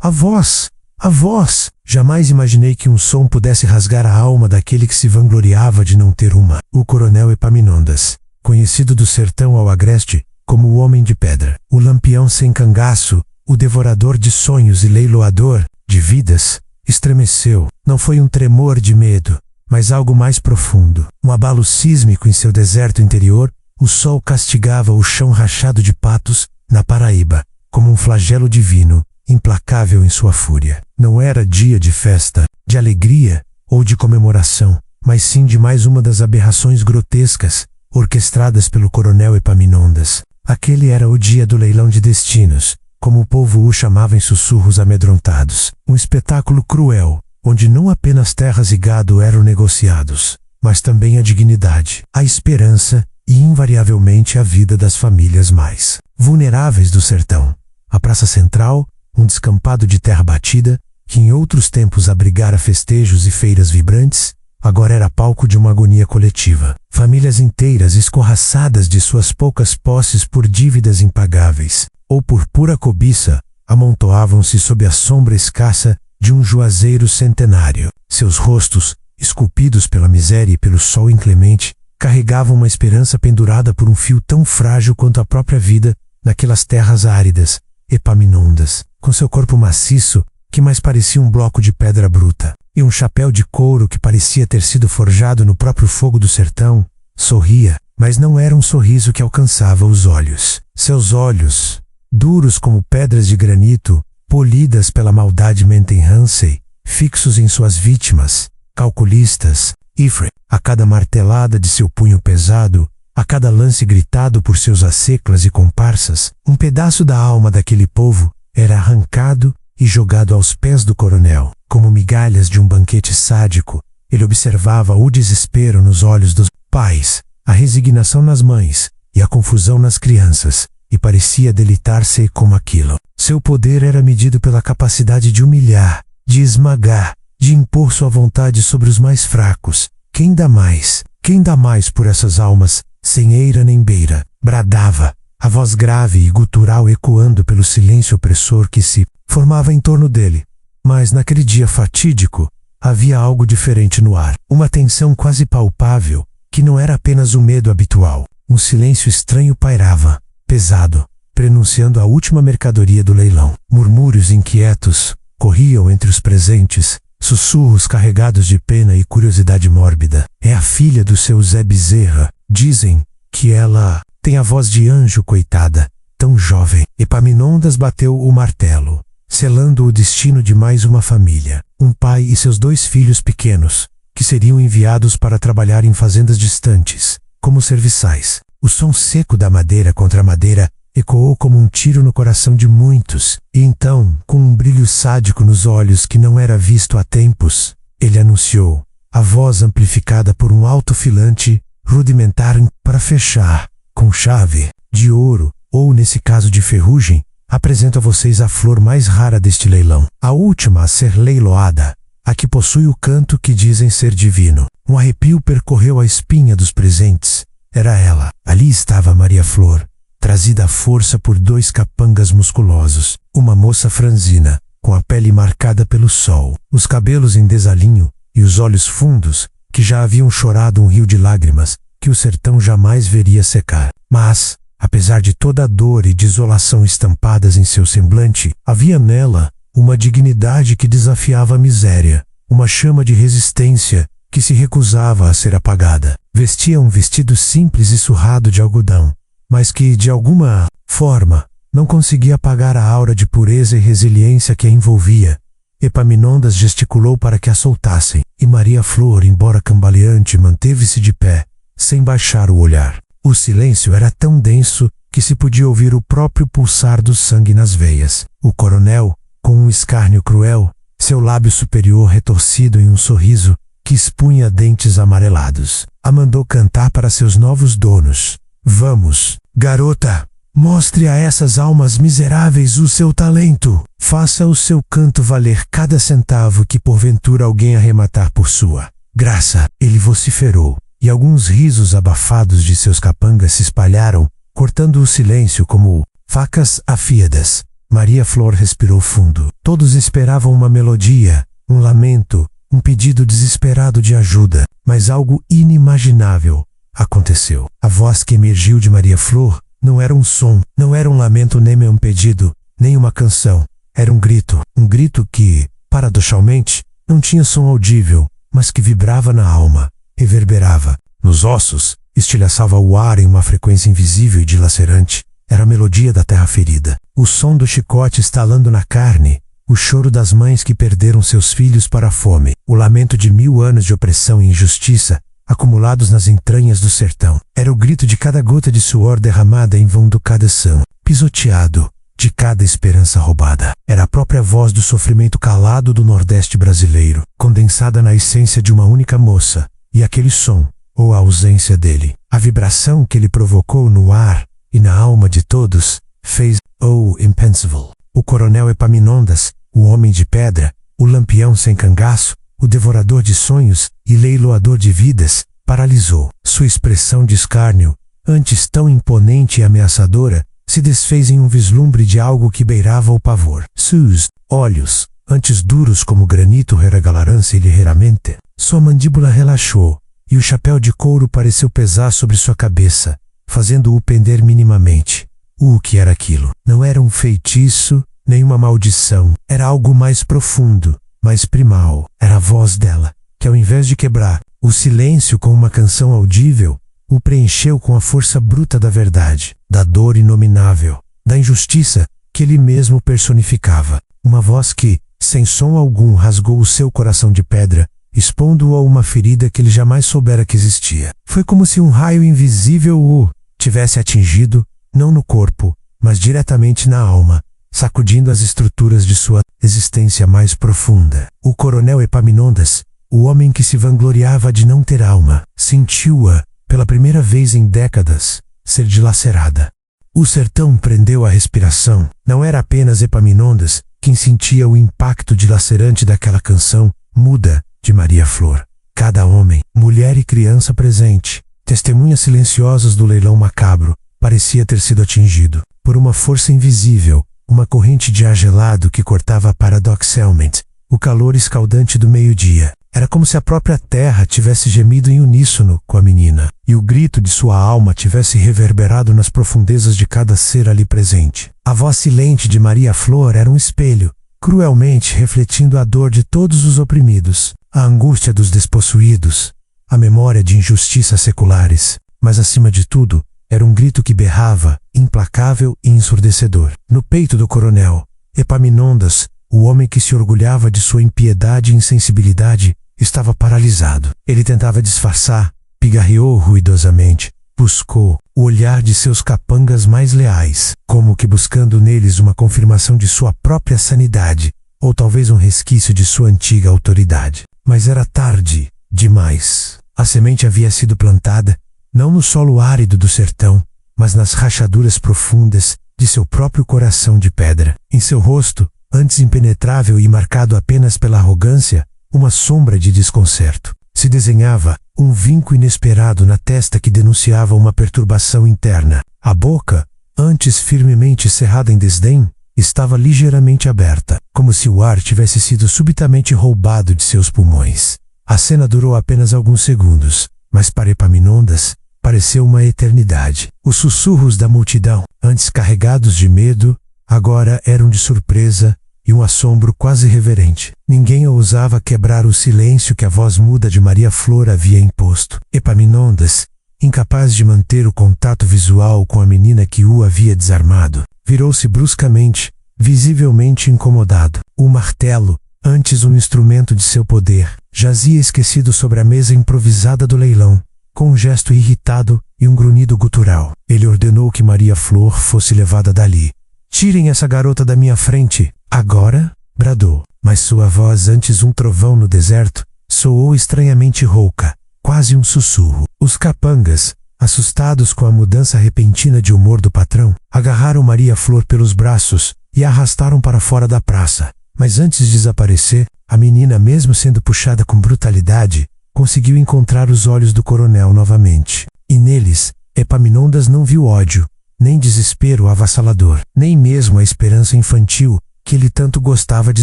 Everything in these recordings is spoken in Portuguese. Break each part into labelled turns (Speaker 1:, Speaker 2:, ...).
Speaker 1: A voz! A voz! Jamais imaginei que um som pudesse rasgar a alma daquele que se vangloriava de não ter uma. O coronel Epaminondas, conhecido do sertão ao agreste como o Homem de Pedra, o lampião sem cangaço, o devorador de sonhos e leiloador de vidas, estremeceu. Não foi um tremor de medo, mas algo mais profundo. Um abalo sísmico em seu deserto interior. O sol castigava o chão rachado de patos na Paraíba, como um flagelo divino, implacável em sua fúria. Não era dia de festa, de alegria ou de comemoração, mas sim de mais uma das aberrações grotescas orquestradas pelo coronel Epaminondas. Aquele era o dia do leilão de destinos, como o povo o chamava em sussurros amedrontados. Um espetáculo cruel, onde não apenas terras e gado eram negociados, mas também a dignidade, a esperança e invariavelmente a vida das famílias mais vulneráveis do sertão. A Praça Central, um descampado de terra batida, que em outros tempos abrigara festejos e feiras vibrantes, agora era palco de uma agonia coletiva. Famílias inteiras escorraçadas de suas poucas posses por dívidas impagáveis, ou por pura cobiça, amontoavam-se sob a sombra escassa de um juazeiro centenário. Seus rostos, esculpidos pela miséria e pelo sol inclemente, carregavam uma esperança pendurada por um fio tão frágil quanto a própria vida naquelas terras áridas. Epaminondas, com seu corpo maciço, que mais parecia um bloco de pedra bruta, e um chapéu de couro que parecia ter sido forjado no próprio fogo do sertão, sorria, mas não era um sorriso que alcançava os olhos. Seus olhos, duros como pedras de granito, polidas pela maldade Mentenhansey, fixos em suas vítimas, calculistas, Ifre, a cada martelada de seu punho pesado, a cada lance gritado por seus asseclas e comparsas, um pedaço da alma daquele povo era arrancado e jogado aos pés do coronel. Como migalhas de um banquete sádico, ele observava o desespero nos olhos dos pais, a resignação nas mães e a confusão nas crianças, e parecia delitar-se com aquilo. Seu poder era medido pela capacidade de humilhar, de esmagar, de impor sua vontade sobre os mais fracos. Quem dá mais? Quem dá mais por essas almas, sem eira nem beira? Bradava, a voz grave e gutural ecoando pelo silêncio opressor que se formava em torno dele. Mas naquele dia fatídico, havia algo diferente no ar. Uma tensão quase palpável, que não era apenas o medo habitual. Um silêncio estranho pairava, pesado, prenunciando a última mercadoria do leilão. Murmúrios inquietos corriam entre os presentes, sussurros carregados de pena e curiosidade mórbida. É a filha do seu Zé Bezerra. Dizem que ela tem a voz de anjo, coitada, tão jovem. Epaminondas bateu o martelo, selando o destino de mais uma família. Um pai e seus 2 filhos pequenos, que seriam enviados para trabalhar em fazendas distantes, como serviçais. O som seco da madeira contra a madeira ecoou como um tiro no coração de muitos, e então, com um brilho sádico nos olhos que não era visto há tempos, ele anunciou, a voz amplificada por um alto-filante rudimentar, para fechar, com chave de ouro, ou nesse caso de ferrugem, apresento a vocês a flor mais rara deste leilão, a última a ser leiloada, a que possui o canto que dizem ser divino. Um arrepio percorreu a espinha dos presentes. Era ela. Ali estava Maria Flor, trazida à força por 2 capangas musculosos, uma moça franzina, com a pele marcada pelo sol, os cabelos em desalinho e os olhos fundos, que já haviam chorado um rio de lágrimas que o sertão jamais veria secar. Mas, apesar de toda a dor e desolação estampadas em seu semblante, havia nela uma dignidade que desafiava a miséria, uma chama de resistência que se recusava a ser apagada. Vestia um vestido simples e surrado de algodão, mas que, de alguma forma, não conseguia apagar a aura de pureza e resiliência que a envolvia. Epaminondas gesticulou para que a soltassem, e Maria Flor, embora cambaleante, manteve-se de pé, sem baixar o olhar. O silêncio era tão denso que se podia ouvir o próprio pulsar do sangue nas veias. O coronel, com um escárnio cruel, seu lábio superior retorcido em um sorriso que expunha dentes amarelados, a mandou cantar para seus novos donos. Vamos, garota, mostre a essas almas miseráveis o seu talento. Faça o seu canto valer cada centavo que porventura alguém arrematar por sua graça. Ele vociferou, e alguns risos abafados de seus capangas se espalharam, cortando o silêncio como facas afiadas. Maria Flor respirou fundo. Todos esperavam uma melodia, um lamento, um pedido desesperado de ajuda, mas algo inimaginável aconteceu. A voz que emergiu de Maria Flor não era um som, não era um lamento nem um pedido, nem uma canção. Era um grito que, paradoxalmente, não tinha som audível, mas que vibrava na alma, reverberava nos ossos, estilhaçava o ar em uma frequência invisível e dilacerante. Era a melodia da terra ferida, o som do chicote estalando na carne, o choro das mães que perderam seus filhos para a fome, o lamento de 1000 anos de opressão e injustiça acumulados nas entranhas do sertão. Era o grito de cada gota de suor derramada em vão do cabeção, pisoteado, de cada esperança roubada. Era a própria voz do sofrimento calado do Nordeste brasileiro, condensada na essência de uma única moça, e aquele som, ou a ausência dele, a vibração que ele provocou no ar e na alma de todos, fez "Oh, Impensable". O coronel Epaminondas, o homem de pedra, o lampião sem cangaço, o devorador de sonhos e leiloador de vidas, paralisou. Sua expressão de escárnio, antes tão imponente e ameaçadora, se desfez em um vislumbre de algo que beirava o pavor. Seus olhos, antes duros como granito, reregalaram-se ligeiramente. Sua mandíbula relaxou, e o chapéu de couro pareceu pesar sobre sua cabeça, fazendo-o pender minimamente. O que era aquilo? Não era um feitiço, nem uma maldição. Era algo mais profundo, mais primal. Era a voz dela, que ao invés de quebrar o silêncio com uma canção audível, o preencheu com a força bruta da verdade, da dor inominável, da injustiça que ele mesmo personificava. Uma voz que, sem som algum, rasgou o seu coração de pedra, expondo-o a uma ferida que ele jamais soubera que existia. Foi como se um raio invisível o tivesse atingido, não no corpo, mas diretamente na alma, sacudindo as estruturas de sua existência mais profunda. O coronel Epaminondas, o homem que se vangloriava de não ter alma, sentiu-a, pela primeira vez em décadas, ser dilacerada. O sertão prendeu a respiração. Não era apenas Epaminondas quem sentia o impacto dilacerante daquela canção muda de Maria Flor. Cada homem, mulher e criança presente, testemunhas silenciosas do leilão macabro, parecia ter sido atingido por uma força invisível, uma corrente de ar gelado que cortava paradoxalmente o calor escaldante do meio-dia. Era como se a própria terra tivesse gemido em uníssono com a menina, e o grito de sua alma tivesse reverberado nas profundezas de cada ser ali presente. A voz silente de Maria Flor era um espelho, cruelmente refletindo a dor de todos os oprimidos, a angústia dos despossuídos, a memória de injustiças seculares. Mas acima de tudo, era um grito que berrava, implacável e ensurdecedor. No peito do coronel Epaminondas, o homem que se orgulhava de sua impiedade e insensibilidade, estava paralisado. Ele tentava disfarçar, pigarreou ruidosamente, buscou o olhar de seus capangas mais leais, como que buscando neles uma confirmação de sua própria sanidade, ou talvez um resquício de sua antiga autoridade. Mas era tarde demais. A semente havia sido plantada, não no solo árido do sertão, mas nas rachaduras profundas de seu próprio coração de pedra. Em seu rosto, antes impenetrável e marcado apenas pela arrogância, uma sombra de desconcerto. Se desenhava um vinco inesperado na testa que denunciava uma perturbação interna. A boca, antes firmemente cerrada em desdém, estava ligeiramente aberta, como se o ar tivesse sido subitamente roubado de seus pulmões. A cena durou apenas alguns segundos, mas para Epaminondas pareceu uma eternidade. Os sussurros da multidão, antes carregados de medo, agora eram de surpresa e um assombro quase reverente. Ninguém ousava quebrar o silêncio que a voz muda de Maria Flor havia imposto. Epaminondas, incapaz de manter o contato visual com a menina que o havia desarmado, virou-se bruscamente, visivelmente incomodado. O martelo, antes um instrumento de seu poder, jazia esquecido sobre a mesa improvisada do leilão, com um gesto irritado e um grunhido gutural. Ele ordenou que Maria Flor fosse levada dali. "Tirem essa garota da minha frente, agora!" bradou. Mas sua voz, antes um trovão no deserto, soou estranhamente rouca, quase um sussurro. Os capangas, assustados com a mudança repentina de humor do patrão, agarraram Maria Flor pelos braços e a arrastaram para fora da praça. Mas antes de desaparecer, a menina, mesmo sendo puxada com brutalidade, conseguiu encontrar os olhos do coronel novamente. E neles, Epaminondas não viu ódio, nem desespero avassalador, nem mesmo a esperança infantil que ele tanto gostava de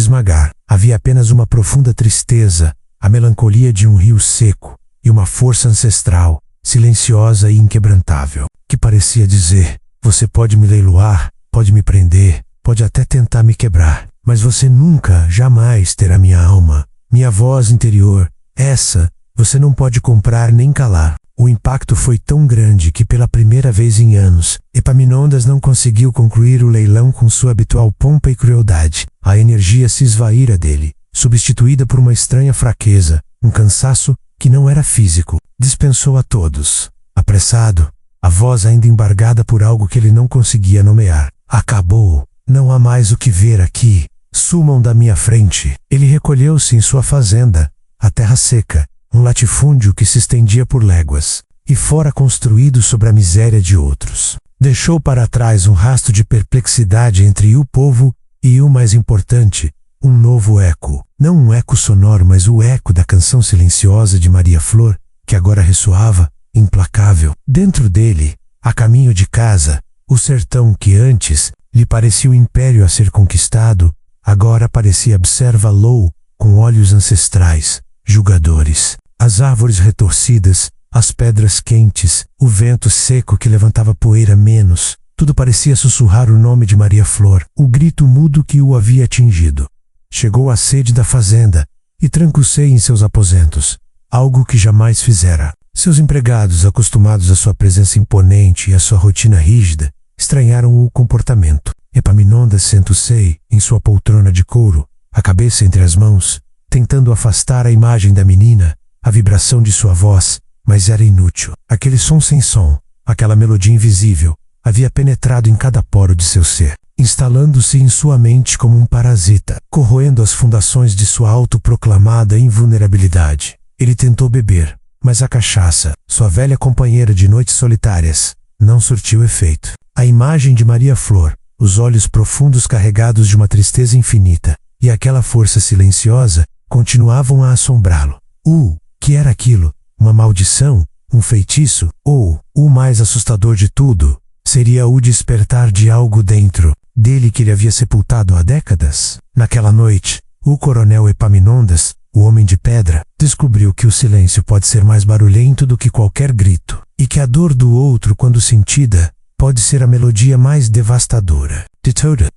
Speaker 1: esmagar. Havia apenas uma profunda tristeza, a melancolia de um rio seco e uma força ancestral, silenciosa e inquebrantável, que parecia dizer: você pode me leiloar, pode me prender, pode até tentar me quebrar, mas você nunca, jamais terá minha alma, minha voz interior. Essa você não pode comprar nem calar. O impacto foi tão grande que pela primeira vez em anos, Epaminondas não conseguiu concluir o leilão com sua habitual pompa e crueldade. A energia se esvaíra dele, substituída por uma estranha fraqueza, um cansaço que não era físico. Dispensou a todos. Apressado, a voz ainda embargada por algo que ele não conseguia nomear. Acabou. Não há mais o que ver aqui. Sumam da minha frente. Ele recolheu-se em sua fazenda, a terra seca, um latifúndio que se estendia por léguas, e fora construído sobre a miséria de outros. Deixou para trás um rastro de perplexidade entre o povo e, o mais importante, um novo eco. Não um eco sonoro, mas o eco da canção silenciosa de Maria Flor, que agora ressoava, implacável. Dentro dele, a caminho de casa, o sertão que antes lhe parecia o império a ser conquistado, agora parecia observa-lo com olhos ancestrais, julgadores. As árvores retorcidas, as pedras quentes, o vento seco que levantava poeira menos, tudo parecia sussurrar o nome de Maria Flor, o grito mudo que o havia atingido. Chegou a sede da fazenda e trancucei em seus aposentos, algo que jamais fizera. Seus empregados, acostumados à sua presença imponente e à sua rotina rígida, estranharam o comportamento. Epaminondas sentou-se em sua poltrona de couro, a cabeça entre as mãos, tentando afastar a imagem da menina, a vibração de sua voz, mas era inútil. Aquele som sem som, aquela melodia invisível, havia penetrado em cada poro de seu ser, instalando-se em sua mente como um parasita, corroendo as fundações de sua autoproclamada invulnerabilidade. Ele tentou beber, mas a cachaça, sua velha companheira de noites solitárias, não surtiu efeito. A imagem de Maria Flor, os olhos profundos carregados de uma tristeza infinita, e aquela força silenciosa, continuavam a assombrá-lo. Que era aquilo? Uma maldição? Um feitiço? Ou, o mais assustador de tudo, seria o despertar de algo dentro dele que ele havia sepultado há décadas? Naquela noite, o coronel Epaminondas, o homem de pedra, descobriu que o silêncio pode ser mais barulhento do que qualquer grito, e que a dor do outro, quando sentida, pode ser a melodia mais devastadora.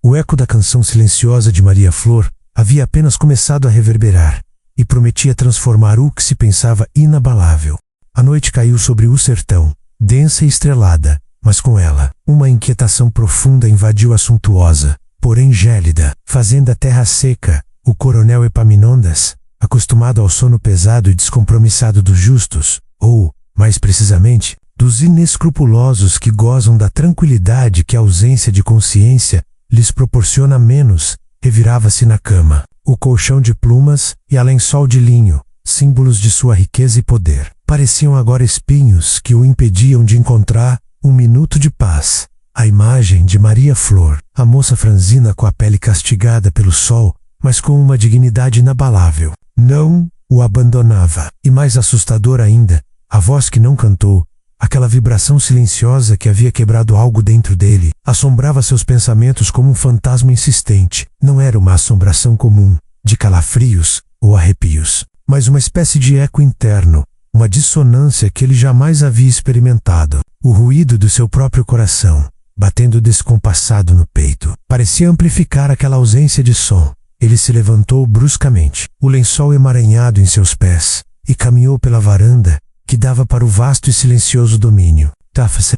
Speaker 1: O eco da canção silenciosa de Maria Flor havia apenas começado a reverberar, e prometia transformar o que se pensava inabalável. A noite caiu sobre o sertão, densa e estrelada, mas com ela, uma inquietação profunda invadiu a suntuosa, porém gélida, fazenda terra seca. O coronel Epaminondas, acostumado ao sono pesado e descompromissado dos justos, ou, mais precisamente, dos inescrupulosos que gozam da tranquilidade que a ausência de consciência lhes proporciona menos, revirava-se na cama. O colchão de plumas e a lençol de linho, símbolos de sua riqueza e poder, pareciam agora espinhos que o impediam de encontrar um minuto de paz. A imagem de Maria Flor, a moça franzina com a pele castigada pelo sol, mas com uma dignidade inabalável, não o abandonava. E mais assustador ainda, a voz que não cantou, aquela vibração silenciosa que havia quebrado algo dentro dele, assombrava seus pensamentos como um fantasma insistente. Não era uma assombração comum, de calafrios ou arrepios, mas uma espécie de eco interno, uma dissonância que ele jamais havia experimentado. O ruído do seu próprio coração, batendo descompassado no peito, parecia amplificar aquela ausência de som. Ele se levantou bruscamente, o lençol emaranhado em seus pés, e caminhou pela varanda, que dava para o vasto e silencioso domínio.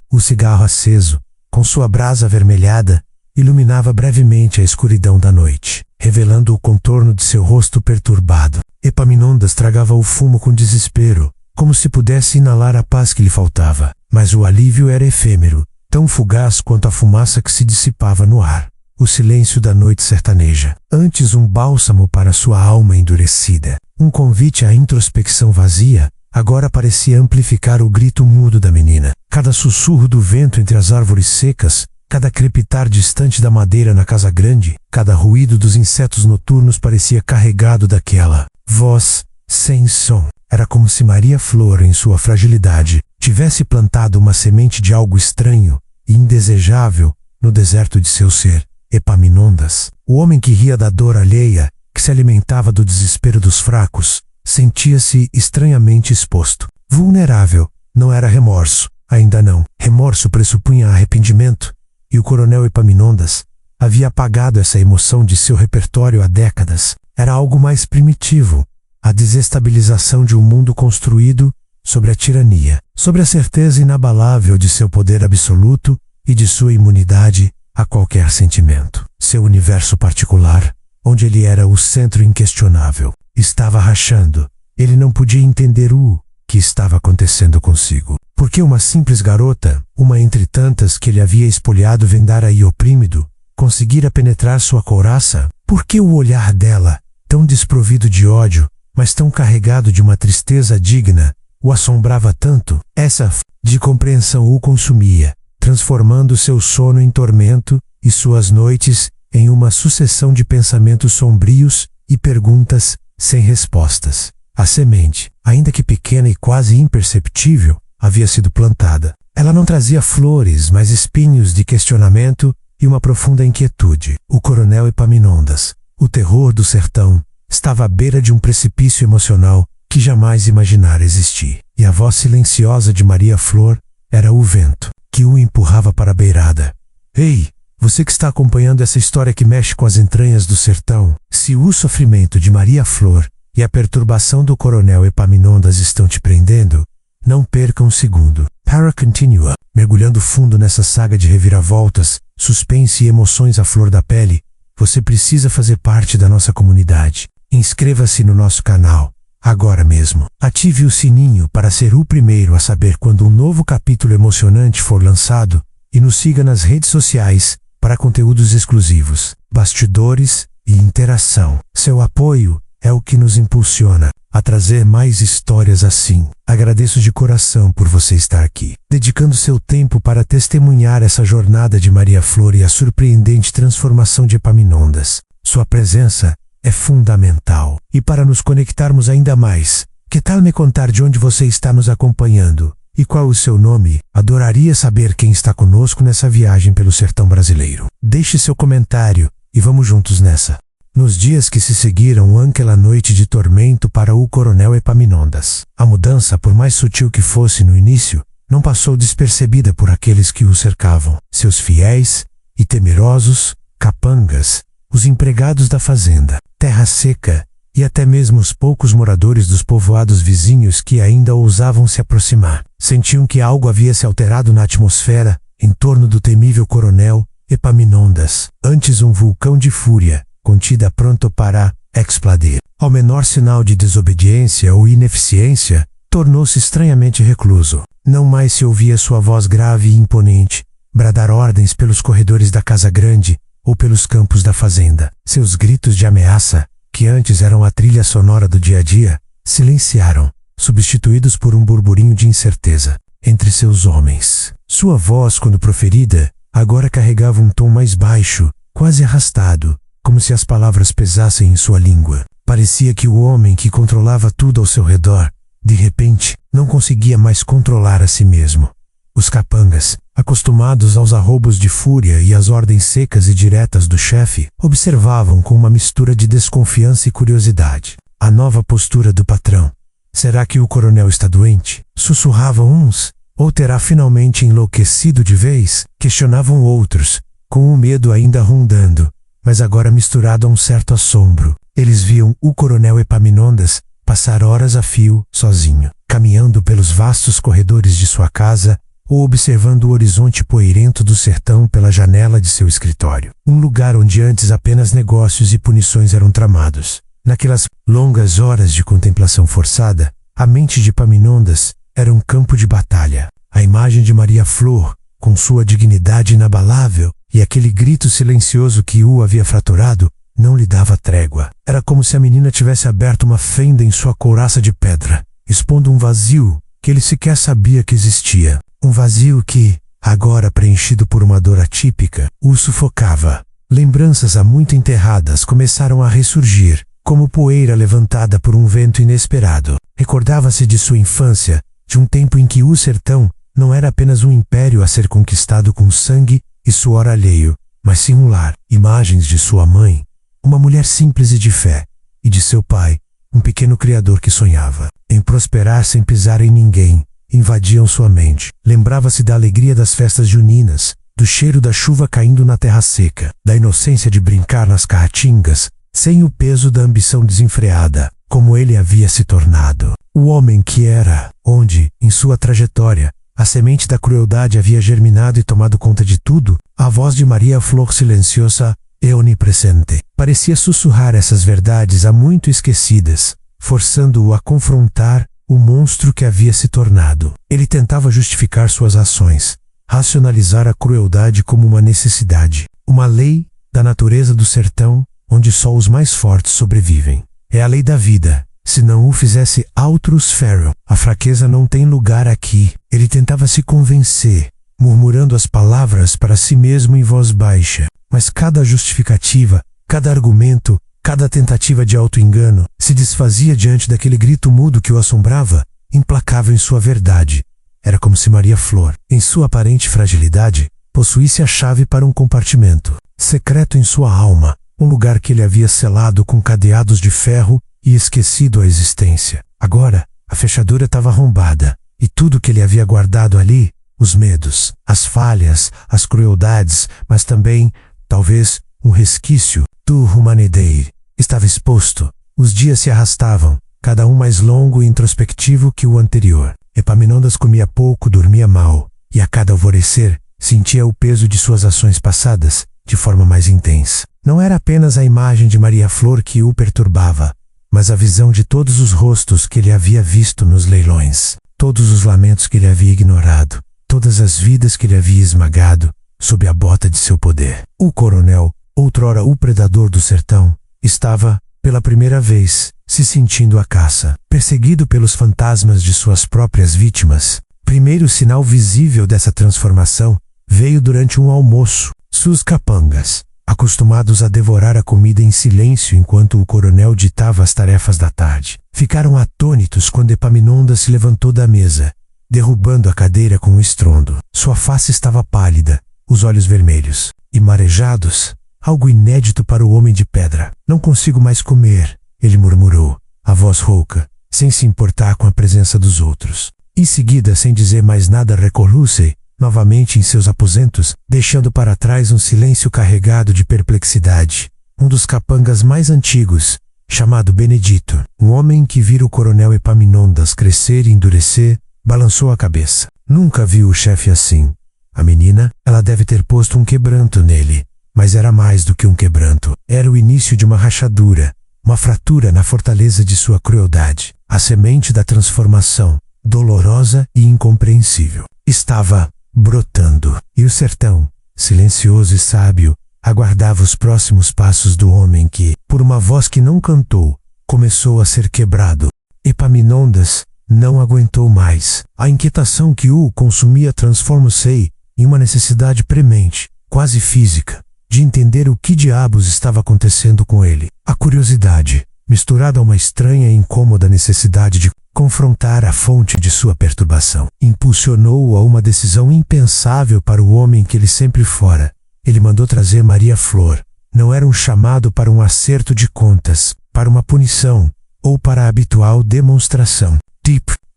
Speaker 1: O cigarro aceso, com sua brasa avermelhada, iluminava brevemente a escuridão da noite, revelando o contorno de seu rosto perturbado. Epaminondas tragava o fumo com desespero, como se pudesse inalar a paz que lhe faltava, mas o alívio era efêmero, tão fugaz quanto a fumaça que se dissipava no ar. O silêncio da noite sertaneja, antes um bálsamo para sua alma endurecida, um convite à introspecção vazia, agora parecia amplificar o grito mudo da menina. Cada sussurro do vento entre as árvores secas, cada crepitar distante da madeira na casa grande, cada ruído dos insetos noturnos parecia carregado daquela voz sem som. Era como se Maria Flor, em sua fragilidade, tivesse plantado uma semente de algo estranho, e indesejável no deserto de seu ser, Epaminondas. O homem que ria da dor alheia, que se alimentava do desespero dos fracos, sentia-se estranhamente exposto. Vulnerável, não era remorso, ainda não. Remorso pressupunha arrependimento, e o coronel Epaminondas havia apagado essa emoção de seu repertório há décadas. Era algo mais primitivo, a desestabilização de um mundo construído sobre a tirania, sobre a certeza inabalável de seu poder absoluto e de sua imunidade a qualquer sentimento. Seu universo particular, onde ele era o centro inquestionável, estava rachando. Ele não podia entender o que estava acontecendo consigo. Por que uma simples garota, uma entre tantas que ele havia espoliado, vendara e oprimido, conseguira penetrar sua couraça? Por que o olhar dela, tão desprovido de ódio, mas tão carregado de uma tristeza digna, o assombrava tanto? Essa de compreensão o consumia, transformando seu sono em tormento e suas noites em uma sucessão de pensamentos sombrios e perguntas sem respostas. A semente, ainda que pequena e quase imperceptível, havia sido plantada. Ela não trazia flores, mas espinhos de questionamento e uma profunda inquietude. O coronel Epaminondas, o terror do sertão, estava à beira de um precipício emocional que jamais imaginara existir. E a voz silenciosa de Maria Flor era o vento que o empurrava para a beirada. Ei, você que está acompanhando essa história que mexe com as entranhas do sertão, se o sofrimento de Maria Flor e a perturbação do coronel Epaminondas estão te prendendo, não perca um segundo. Para continua, mergulhando fundo nessa saga de reviravoltas, suspense e emoções à flor da pele. Você precisa fazer parte da nossa comunidade. Inscreva-se no nosso canal agora mesmo. Ative o sininho para ser o primeiro a saber quando um novo capítulo emocionante for lançado e nos siga nas redes sociais para conteúdos exclusivos, bastidores e interação. Seu apoio é o que nos impulsiona a trazer mais histórias assim. Agradeço de coração por você estar aqui, dedicando seu tempo para testemunhar essa jornada de Maria Flor e a surpreendente transformação de Epaminondas. Sua presença é fundamental. E para nos conectarmos ainda mais, que tal me contar de onde você está nos acompanhando? E qual o seu nome? Adoraria saber quem está conosco nessa viagem pelo sertão brasileiro. Deixe seu comentário e vamos juntos nessa. Nos dias que se seguiram àquela noite de tormento para o coronel Epaminondas, a mudança, por mais sutil que fosse no início, não passou despercebida por aqueles que o cercavam. Seus fiéis e temerosos capangas, os empregados da fazenda, terra seca e até mesmo os poucos moradores dos povoados vizinhos que ainda ousavam se aproximar, sentiam que algo havia se alterado na atmosfera em torno do temível coronel Epaminondas, antes um vulcão de fúria, contida pronto para explodir. Ao menor sinal de desobediência ou ineficiência, tornou-se estranhamente recluso. Não mais se ouvia sua voz grave e imponente bradar ordens pelos corredores da casa grande ou pelos campos da fazenda. Seus gritos de ameaça, que antes eram a trilha sonora do dia a dia, silenciaram, substituídos por um burburinho de incerteza entre seus homens. Sua voz, quando proferida, agora carregava um tom mais baixo, quase arrastado, como se as palavras pesassem em sua língua. Parecia que o homem que controlava tudo ao seu redor, de repente, não conseguia mais controlar a si mesmo. Os capangas, acostumados aos arroubos de fúria e às ordens secas e diretas do chefe, observavam com uma mistura de desconfiança e curiosidade a nova postura do patrão. Será que o coronel está doente? Sussurravam uns. Ou terá finalmente enlouquecido de vez? Questionavam outros, com o medo ainda rondando, mas agora misturado a um certo assombro. Eles viam o coronel Epaminondas passar horas a fio, sozinho, caminhando pelos vastos corredores de sua casa ou observando o horizonte poeirento do sertão pela janela de seu escritório. Um lugar onde antes apenas negócios e punições eram tramados. Naquelas longas horas de contemplação forçada, a mente de Epaminondas era um campo de batalha. A imagem de Maria Flor, com sua dignidade inabalável, e aquele grito silencioso que o havia fraturado, não lhe dava trégua. Era como se a menina tivesse aberto uma fenda em sua couraça de pedra, expondo um vazio que ele sequer sabia que existia. Um vazio que, agora preenchido por uma dor atípica, o sufocava. Lembranças há muito enterradas começaram a ressurgir, como poeira levantada por um vento inesperado. Recordava-se de sua infância, de um tempo em que o sertão não era apenas um império a ser conquistado com sangue e suor alheio, mas sim um lar. Imagens de sua mãe, uma mulher simples e de fé, e de seu pai, um pequeno criador que sonhava em prosperar sem pisar em ninguém, invadiam sua mente. Lembrava-se da alegria das festas juninas, do cheiro da chuva caindo na terra seca, da inocência de brincar nas caatingas, sem o peso da ambição desenfreada, como ele havia se tornado. O homem que era, onde, em sua trajetória, a semente da crueldade havia germinado e tomado conta de tudo, a voz de Maria Flor silenciosa e onipresente parecia sussurrar essas verdades há muito esquecidas, forçando-o a confrontar o monstro que havia se tornado. Ele tentava justificar suas ações, racionalizar a crueldade como uma necessidade, uma lei da natureza do sertão, onde só os mais fortes sobrevivem. É a lei da vida. Se não o fizesse Outrus Farrell, a fraqueza não tem lugar aqui. Ele tentava se convencer, murmurando as palavras para si mesmo em voz baixa. Mas cada justificativa, cada argumento, cada tentativa de auto-engano se desfazia diante daquele grito mudo que o assombrava, implacável em sua verdade. Era como se Maria Flor, em sua aparente fragilidade, possuísse a chave para um compartimento secreto em sua alma, um lugar que ele havia selado com cadeados de ferro e esquecido a existência. Agora, a fechadura estava arrombada, e tudo que ele havia guardado ali, os medos, as falhas, as crueldades, mas também, talvez, um resquício do humanidade, estava exposto. Os dias se arrastavam, cada um mais longo e introspectivo que o anterior. Epaminondas comia pouco, dormia mal, e a cada alvorecer sentia o peso de suas ações passadas de forma mais intensa. Não era apenas a imagem de Maria Flor que o perturbava, mas a visão de todos os rostos que ele havia visto nos leilões, todos os lamentos que ele havia ignorado, todas as vidas que ele havia esmagado sob a bota de seu poder. O coronel, outrora o predador do sertão, estava, pela primeira vez, se sentindo à caça, perseguido pelos fantasmas de suas próprias vítimas. Primeiro sinal visível dessa transformação veio durante um almoço. Seus capangas, acostumados a devorar a comida em silêncio enquanto o coronel ditava as tarefas da tarde, ficaram atônitos quando Epaminondas se levantou da mesa, derrubando a cadeira com um estrondo. Sua face estava pálida, os olhos vermelhos e marejados, algo inédito para o homem de pedra. Não consigo mais comer, ele murmurou, a voz rouca, sem se importar com a presença dos outros. Em seguida, sem dizer mais nada, recolheu-se novamente em seus aposentos, deixando para trás um silêncio carregado de perplexidade. Um dos capangas mais antigos, chamado Benedito, um homem que vira o coronel Epaminondas crescer e endurecer, balançou a cabeça. Nunca viu o chefe assim. A menina, ela deve ter posto um quebranto nele, mas era mais do que um quebranto. Era o início de uma rachadura, uma fratura na fortaleza de sua crueldade, a semente da transformação, dolorosa e incompreensível. Estava brotando, e o sertão, silencioso e sábio, aguardava os próximos passos do homem que, por uma voz que não cantou, começou a ser quebrado. Epaminondas não aguentou mais. A inquietação que o consumia transformou-se em uma necessidade premente, quase física, de entender o que diabos estava acontecendo com ele. A curiosidade, misturada a uma estranha e incômoda necessidade de confrontar a fonte de sua perturbação, impulsionou-o a uma decisão impensável para o homem que ele sempre fora. Ele mandou trazer Maria Flor. Não era um chamado para um acerto de contas, para uma punição, ou para a habitual demonstração.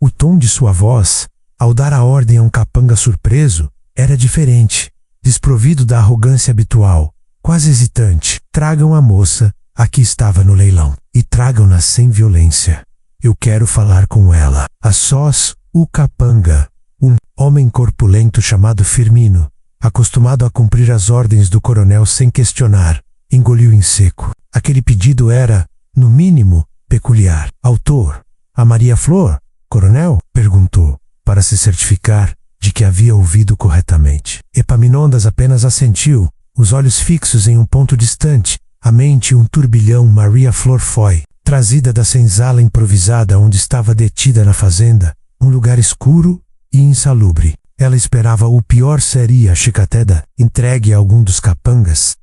Speaker 1: O tom de sua voz, ao dar a ordem a um capanga surpreso, era diferente, desprovido da arrogância habitual, quase hesitante. Tragam a moça, aqui estava no leilão, e tragam-na sem violência. Eu quero falar com ela. A sós, o capanga, um homem corpulento chamado Firmino, acostumado a cumprir as ordens do coronel sem questionar, engoliu em seco. Aquele pedido era, no mínimo, peculiar. Autor, a Maria Flor, coronel? Perguntou, para se certificar de que havia ouvido corretamente. Epaminondas apenas assentiu, os olhos fixos em um ponto distante, a mente um turbilhão. Maria Flor foi trazida da senzala improvisada onde estava detida na fazenda, um lugar escuro e insalubre. Ela esperava o pior, seria a chicateda entregue a algum dos capangas,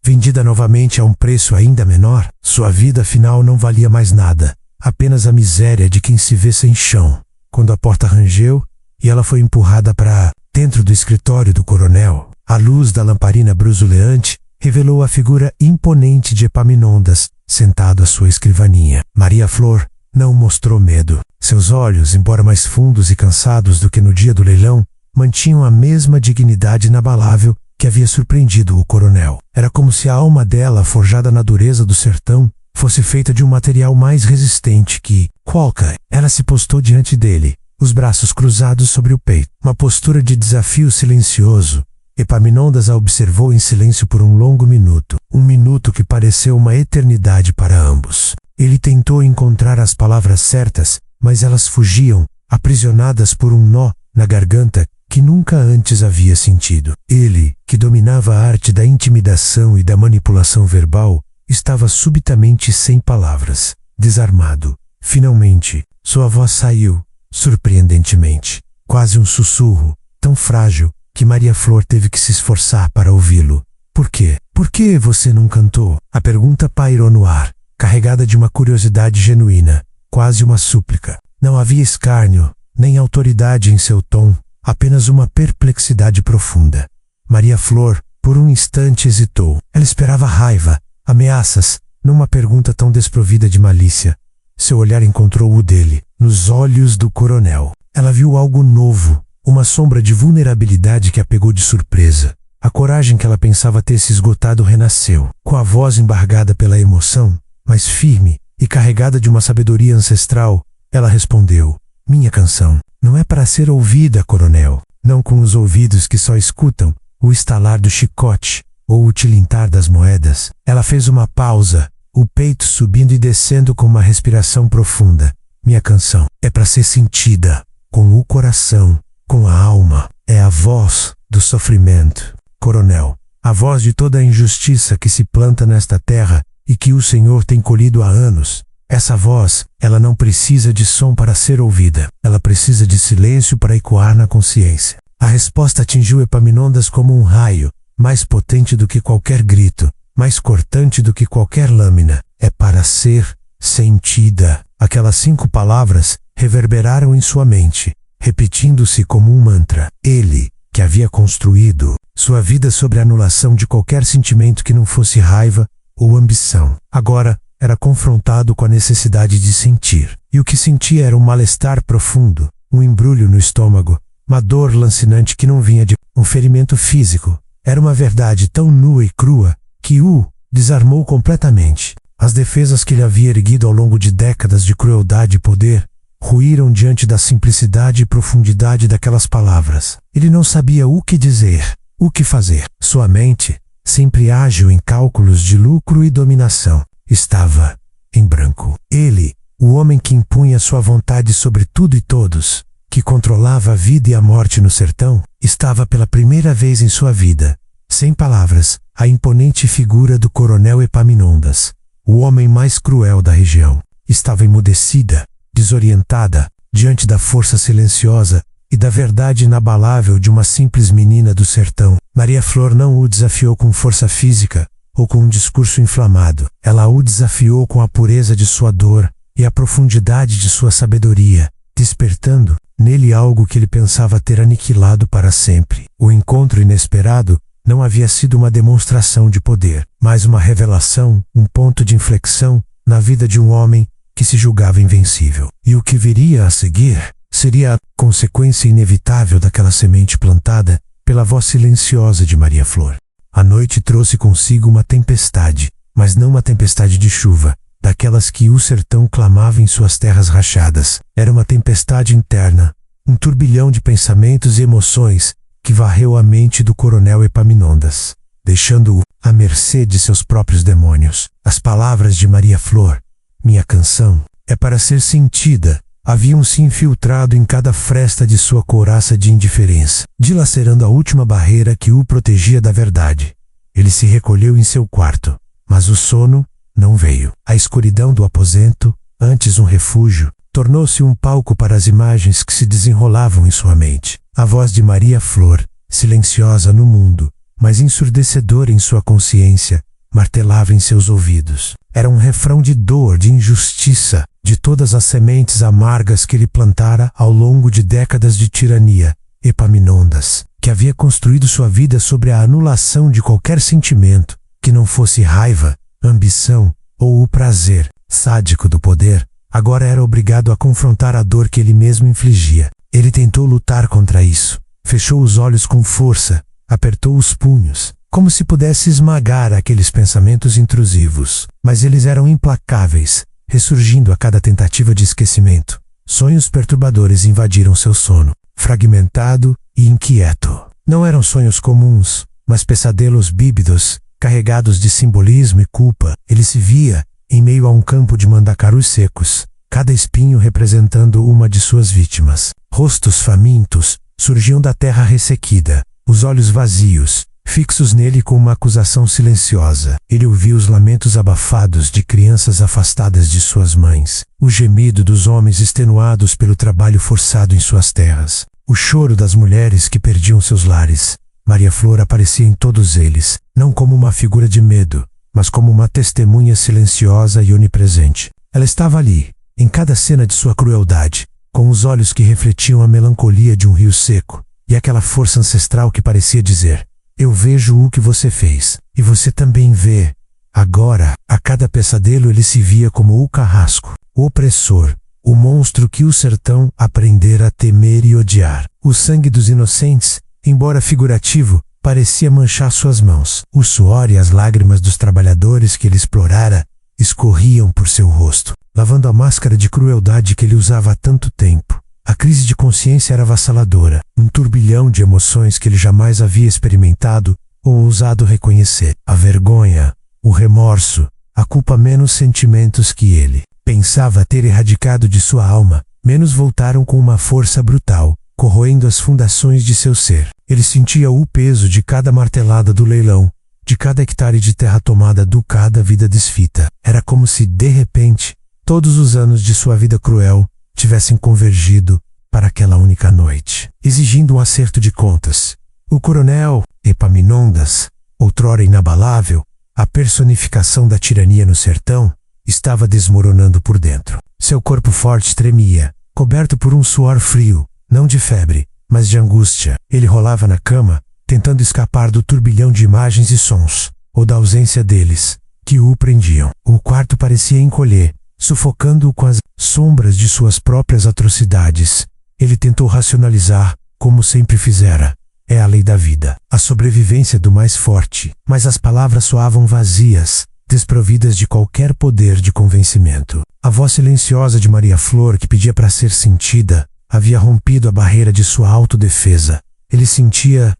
Speaker 1: vendida novamente a um preço ainda menor. Sua vida afinal não valia mais nada, apenas a miséria de quem se vê sem chão. Quando a porta rangeu, e ela foi empurrada para dentro do escritório do coronel. A luz da lamparina bruzuleante revelou a figura imponente de Epaminondas, sentado à sua escrivaninha. Maria Flor não mostrou medo. Seus olhos, embora mais fundos e cansados do que no dia do leilão, mantinham a mesma dignidade inabalável que havia surpreendido o coronel. Era como se a alma dela, forjada na dureza do sertão, fosse feita de um material mais resistente que qualquer. Ela se postou diante dele, os braços cruzados sobre o peito. Uma postura de desafio silencioso. Epaminondas a observou em silêncio por um longo minuto. Um minuto que pareceu uma eternidade para ambos. Ele tentou encontrar as palavras certas, mas elas fugiam, aprisionadas por um nó na garganta que nunca antes havia sentido. Ele, que dominava a arte da intimidação e da manipulação verbal, estava subitamente sem palavras, desarmado. Finalmente, sua voz saiu, surpreendentemente, quase um sussurro, tão frágil que Maria Flor teve que se esforçar para ouvi-lo. Por quê? Por que você não cantou? A pergunta pairou no ar, carregada de uma curiosidade genuína, quase uma súplica. Não havia escárnio, nem autoridade em seu tom, apenas uma perplexidade profunda. Maria Flor, por um instante, hesitou. Ela esperava raiva, ameaças, numa pergunta tão desprovida de malícia. Seu olhar encontrou o dele, nos olhos do coronel. Ela viu algo novo, uma sombra de vulnerabilidade que a pegou de surpresa. A coragem que ela pensava ter se esgotado renasceu. Com a voz embargada pela emoção, mas firme e carregada de uma sabedoria ancestral, ela respondeu: minha canção não é para ser ouvida, coronel. Não com os ouvidos que só escutam o estalar do chicote ou o tilintar das moedas. Ela fez uma pausa, o peito subindo e descendo com uma respiração profunda. Minha canção é para ser sentida, com o coração, com a alma. É a voz do sofrimento, coronel. A voz de toda a injustiça que se planta nesta terra e que o Senhor tem colhido há anos. Essa voz, ela não precisa de som para ser ouvida. Ela precisa de silêncio para ecoar na consciência. A resposta atingiu Epaminondas como um raio, mais potente do que qualquer grito, mais cortante do que qualquer lâmina. É para ser sentida. Aquelas 5 palavras reverberaram em sua mente, repetindo-se como um mantra. Ele, que havia construído sua vida sobre a anulação de qualquer sentimento que não fosse raiva ou ambição, agora era confrontado com a necessidade de sentir. E o que sentia era um mal-estar profundo, um embrulho no estômago, uma dor lancinante que não vinha de um ferimento físico. Era uma verdade tão nua e crua que o desarmou completamente. As defesas que ele havia erguido ao longo de décadas de crueldade e poder ruíram diante da simplicidade e profundidade daquelas palavras. Ele não sabia o que dizer, o que fazer. Sua mente, sempre ágil em cálculos de lucro e dominação, estava em branco. Ele, o homem que impunha sua vontade sobre tudo e todos, que controlava a vida e a morte no sertão, estava pela primeira vez em sua vida, sem palavras, a imponente figura do coronel Epaminondas, o homem mais cruel da região. Estava emudecida, desorientada, diante da força silenciosa e da verdade inabalável de uma simples menina do sertão. Maria Flor não o desafiou com força física ou com um discurso inflamado. Ela o desafiou com a pureza de sua dor e a profundidade de sua sabedoria, despertando nele algo que ele pensava ter aniquilado para sempre. O encontro inesperado não havia sido uma demonstração de poder, mas uma revelação, um ponto de inflexão na vida de um homem que se julgava invencível. E o que viria a seguir seria a consequência inevitável daquela semente plantada pela voz silenciosa de Maria Flor. A noite trouxe consigo uma tempestade, mas não uma tempestade de chuva, daquelas que o sertão clamava em suas terras rachadas. Era uma tempestade interna, um turbilhão de pensamentos e emoções que varreu a mente do coronel Epaminondas, deixando-o à mercê de seus próprios demônios. As palavras de Maria Flor, minha canção, é para ser sentida, haviam se infiltrado em cada fresta de sua couraça de indiferença, dilacerando a última barreira que o protegia da verdade. Ele se recolheu em seu quarto, mas o sono não veio. A escuridão do aposento, antes um refúgio, tornou-se um palco para as imagens que se desenrolavam em sua mente. A voz de Maria Flor, silenciosa no mundo, mas ensurdecedora em sua consciência, martelava em seus ouvidos. Era um refrão de dor, de injustiça, de todas as sementes amargas que ele plantara ao longo de décadas de tirania. Epaminondas, que havia construído sua vida sobre a anulação de qualquer sentimento que não fosse raiva, ambição ou o prazer sádico do poder, agora era obrigado a confrontar a dor que ele mesmo infligia. Ele tentou lutar contra isso. Fechou os olhos com força, apertou os punhos, como se pudesse esmagar aqueles pensamentos intrusivos. Mas eles eram implacáveis, ressurgindo a cada tentativa de esquecimento. Sonhos perturbadores invadiram seu sono, fragmentado e inquieto. Não eram sonhos comuns, mas pesadelos bívidos, carregados de simbolismo e culpa. Ele se via em meio a um campo de mandacarus secos, cada espinho representando uma de suas vítimas. Rostos famintos surgiam da terra ressequida, os olhos vazios, fixos nele com uma acusação silenciosa. Ele ouvia os lamentos abafados de crianças afastadas de suas mães, o gemido dos homens extenuados pelo trabalho forçado em suas terras, o choro das mulheres que perdiam seus lares. Maria Flor aparecia em todos eles, não como uma figura de medo, mas como uma testemunha silenciosa e onipresente. Ela estava ali, em cada cena de sua crueldade, com os olhos que refletiam a melancolia de um rio seco, e aquela força ancestral que parecia dizer: eu vejo o que você fez, e você também vê. Agora, a cada pesadelo ele se via como o carrasco, o opressor, o monstro que o sertão aprendera a temer e odiar. O sangue dos inocentes, embora figurativo, parecia manchar suas mãos. O suor e as lágrimas dos trabalhadores que ele explorara escorriam por seu rosto, lavando a máscara de crueldade que ele usava há tanto tempo. A crise de consciência era avassaladora, um turbilhão de emoções que ele jamais havia experimentado ou ousado reconhecer. A vergonha, o remorso, a culpa, menos sentimentos que ele pensava ter erradicado de sua alma, menos voltaram com uma força brutal, corroendo as fundações de seu ser. Ele sentia o peso de cada martelada do leilão, de cada hectare de terra tomada, do cada vida desfita. Era como se, de repente, todos os anos de sua vida cruel tivessem convergido para aquela única noite, exigindo um acerto de contas. O coronel Epaminondas, outrora inabalável, a personificação da tirania no sertão, estava desmoronando por dentro. Seu corpo forte tremia, coberto por um suor frio, não de febre, mas de angústia. Ele rolava na cama, tentando escapar do turbilhão de imagens e sons, ou da ausência deles, que o prendiam. O quarto parecia encolher, sufocando-o com as sombras de suas próprias atrocidades. Ele tentou racionalizar, como sempre fizera. É a lei da vida, a sobrevivência do mais forte. Mas as palavras soavam vazias, desprovidas de qualquer poder de convencimento. A voz silenciosa de Maria Flor, que pedia para ser sentida, havia rompido a barreira de sua autodefesa. Ele sentia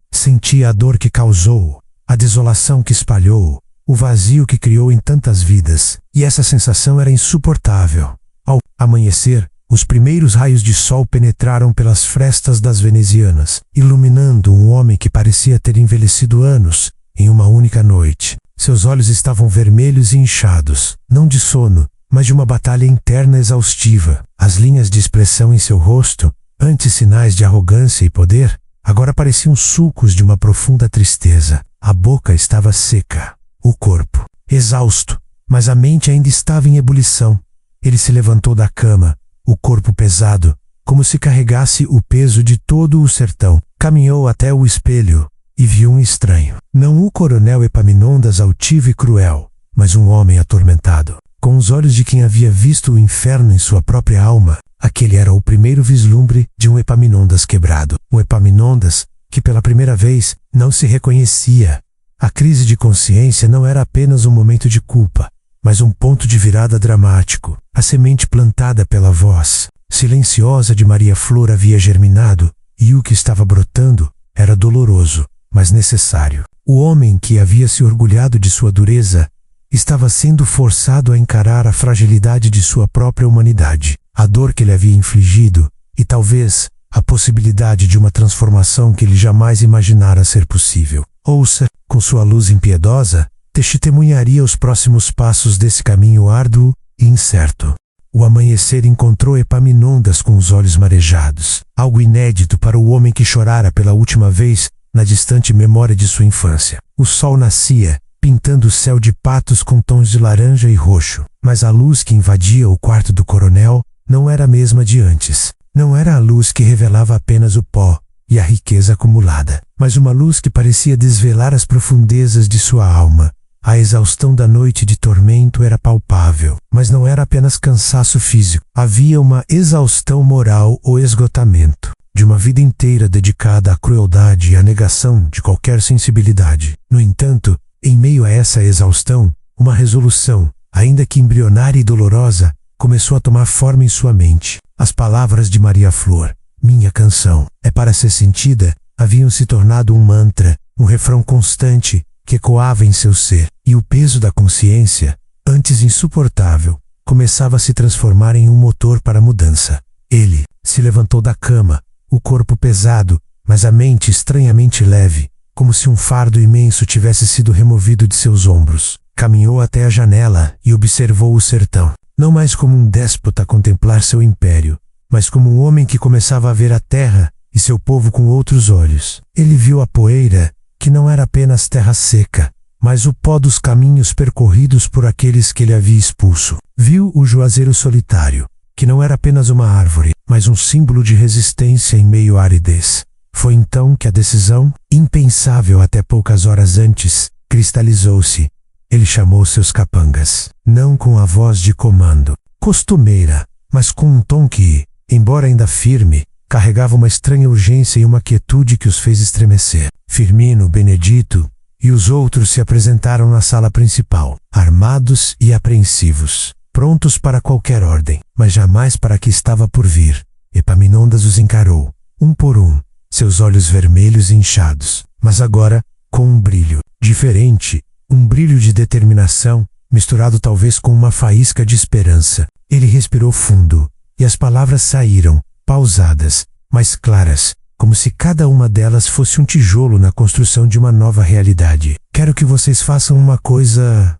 Speaker 1: a dor que causou, a desolação que espalhou, o vazio que criou em tantas vidas, e essa sensação era insuportável. Ao amanhecer, os primeiros raios de sol penetraram pelas frestas das venezianas, iluminando um homem que parecia ter envelhecido anos em uma única noite. Seus olhos estavam vermelhos e inchados, não de sono, mas de uma batalha interna exaustiva. As linhas de expressão em seu rosto, antes sinais de arrogância e poder, agora pareciam sulcos de uma profunda tristeza. A boca estava seca, o corpo exausto, mas a mente ainda estava em ebulição. Ele se levantou da cama, o corpo pesado, como se carregasse o peso de todo o sertão. Caminhou até o espelho e viu um estranho. Não o coronel Epaminondas altivo e cruel, mas um homem atormentado. Com os olhos de quem havia visto o inferno em sua própria alma, aquele era o primeiro vislumbre de um Epaminondas quebrado. Um Epaminondas que pela primeira vez não se reconhecia. A crise de consciência não era apenas um momento de culpa, mas um ponto de virada dramático. A semente plantada pela voz silenciosa de Maria Flor havia germinado, e o que estava brotando era doloroso, mas necessário. O homem que havia se orgulhado de sua dureza estava sendo forçado a encarar a fragilidade de sua própria humanidade, a dor que ele havia infligido e talvez a possibilidade de uma transformação que ele jamais imaginara ser possível. Ouça, com sua luz impiedosa, testemunharia os próximos passos desse caminho árduo e incerto. O amanhecer encontrou Epaminondas com os olhos marejados, algo inédito para o homem que chorara pela última vez na distante memória de sua infância. O sol nascia, pintando o céu de patos com tons de laranja e roxo. Mas a luz que invadia o quarto do coronel não era a mesma de antes. Não era a luz que revelava apenas o pó e a riqueza acumulada, mas uma luz que parecia desvelar as profundezas de sua alma. A exaustão da noite de tormento era palpável, mas não era apenas cansaço físico. Havia uma exaustão moral ou esgotamento de uma vida inteira dedicada à crueldade e à negação de qualquer sensibilidade. No entanto, em meio a essa exaustão, uma resolução, ainda que embrionária e dolorosa, começou a tomar forma em sua mente. As palavras de Maria Flor, minha canção, é para ser sentida, haviam se tornado um mantra, um refrão constante que ecoava em seu ser, e o peso da consciência, antes insuportável, começava a se transformar em um motor para a mudança. Ele se levantou da cama, o corpo pesado, mas a mente estranhamente leve, como se um fardo imenso tivesse sido removido de seus ombros. Caminhou até a janela e observou o sertão, não mais como um déspota a contemplar seu império, mas como um homem que começava a ver a terra e seu povo com outros olhos. Ele viu a poeira, que não era apenas terra seca, mas o pó dos caminhos percorridos por aqueles que ele havia expulso. Viu o juazeiro solitário, que não era apenas uma árvore, mas um símbolo de resistência em meio à aridez. Foi então que a decisão, impensável até poucas horas antes, cristalizou-se. Ele chamou seus capangas, não com a voz de comando costumeira, mas com um tom que, embora ainda firme, carregava uma estranha urgência e uma quietude que os fez estremecer. Firmino, Benedito e os outros se apresentaram na sala principal, armados e apreensivos, prontos para qualquer ordem, mas jamais para a que estava por vir. Epaminondas os encarou, um por um, seus olhos vermelhos e inchados, mas agora com um brilho diferente, um brilho de determinação, misturado talvez com uma faísca de esperança. Ele respirou fundo, e as palavras saíram, pausadas, mas claras, como se cada uma delas fosse um tijolo na construção de uma nova realidade. Quero que vocês façam uma coisa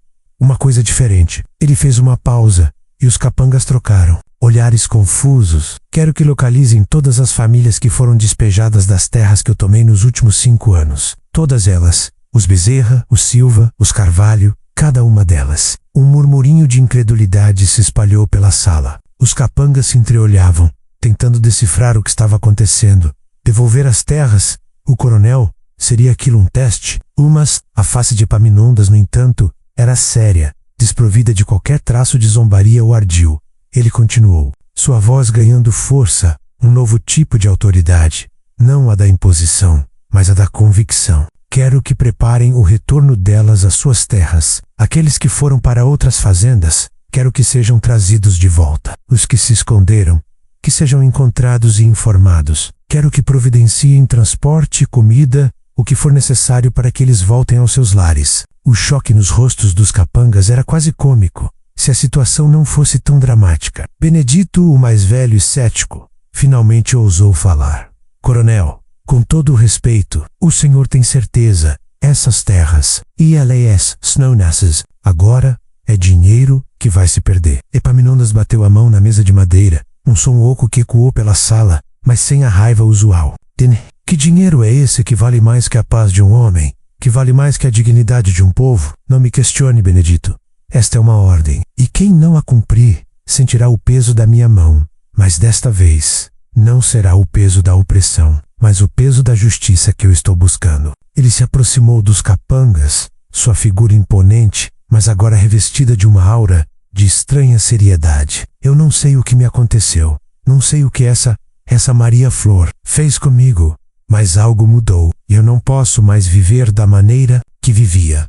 Speaker 1: diferente. Ele fez uma pausa, e os capangas trocaram olhares confusos. Quero que localizem todas as famílias que foram despejadas das terras que eu tomei nos últimos 5 anos. Todas elas. Os Bezerra, os Silva, os Carvalho, cada uma delas. Um murmurinho de incredulidade se espalhou pela sala. Os capangas se entreolhavam, tentando decifrar o que estava acontecendo. Devolver as terras? O coronel? Seria aquilo um teste? A face de Epaminondas, no entanto, era séria, desprovida de qualquer traço de zombaria ou ardil. Ele continuou, sua voz ganhando força, um novo tipo de autoridade, não a da imposição, mas a da convicção. Quero que preparem o retorno delas às suas terras. Aqueles que foram para outras fazendas, quero que sejam trazidos de volta. Os que se esconderam, que sejam encontrados e informados. Quero que providenciem transporte, comida, o que for necessário para que eles voltem aos seus lares. O choque nos rostos dos capangas era quase cômico, se a situação não fosse tão dramática. Benedito, o mais velho e cético, finalmente ousou falar. Coronel, com todo o respeito, o senhor tem certeza, essas terras, ILS, Snownesses, agora é dinheiro que vai se perder. Epaminondas bateu a mão na mesa de madeira, um som oco que ecoou pela sala, mas sem a raiva usual. Que dinheiro é esse que vale mais que a paz de um homem? Que vale mais que a dignidade de um povo? Não me questione, Benedito. Esta é uma ordem, e quem não a cumprir, sentirá o peso da minha mão. Mas desta vez, não será o peso da opressão, mas o peso da justiça que eu estou buscando. Ele se aproximou dos capangas, sua figura imponente, mas agora revestida de uma aura de estranha seriedade. Eu não sei o que me aconteceu, não sei o que essa Maria Flor fez comigo, mas algo mudou, e eu não posso mais viver da maneira que vivia.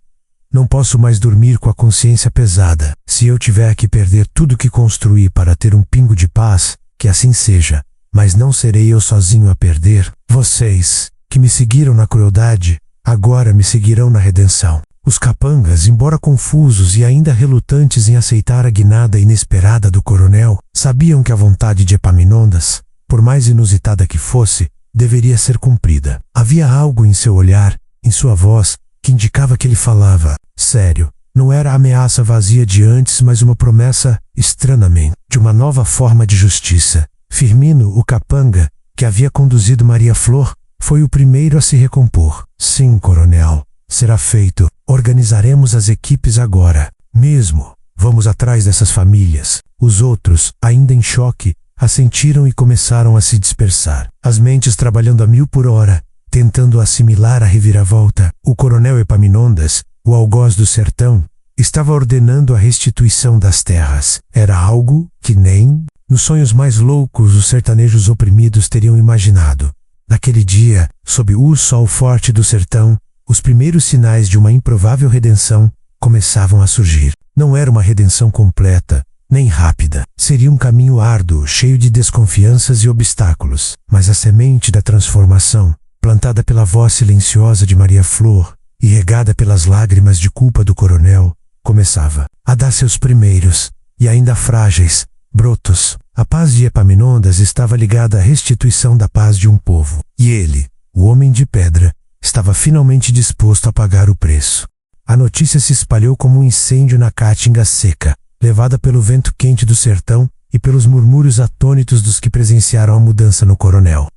Speaker 1: Não posso mais dormir com a consciência pesada. Se eu tiver que perder tudo que construí para ter um pingo de paz, que assim seja, mas não serei eu sozinho a perder. Vocês, que me seguiram na crueldade, agora me seguirão na redenção. Os capangas, embora confusos e ainda relutantes em aceitar a guinada inesperada do coronel, sabiam que a vontade de Epaminondas, por mais inusitada que fosse, deveria ser cumprida. Havia algo em seu olhar, em sua voz, que indicava que ele falava sério. Não era a ameaça vazia de antes, mas uma promessa, estranhamente, de uma nova forma de justiça. Firmino, o capanga, que havia conduzido Maria Flor, foi o primeiro a se recompor. Sim, coronel, Será feito. Organizaremos as equipes agora. Mesmo. Vamos atrás dessas famílias. Os outros, ainda em choque, assentiram e começaram a se dispersar. As mentes trabalhando a 1000 por hora, tentando assimilar a reviravolta. O coronel Epaminondas, o algoz do sertão, estava ordenando a restituição das terras. Era algo que nem, nos sonhos mais loucos, os sertanejos oprimidos teriam imaginado. Naquele dia, sob o sol forte do sertão, os primeiros sinais de uma improvável redenção começavam a surgir. Não era uma redenção completa, nem rápida. Seria um caminho árduo, cheio de desconfianças e obstáculos. Mas a semente da transformação, plantada pela voz silenciosa de Maria Flor e regada pelas lágrimas de culpa do coronel, começava a dar seus primeiros, e ainda frágeis, brotos. A paz de Epaminondas estava ligada à restituição da paz de um povo. E ele, o homem de pedra, estava finalmente disposto a pagar o preço. A notícia se espalhou como um incêndio na caatinga seca, levada pelo vento quente do sertão e pelos murmúrios atônitos dos que presenciaram a mudança no coronel.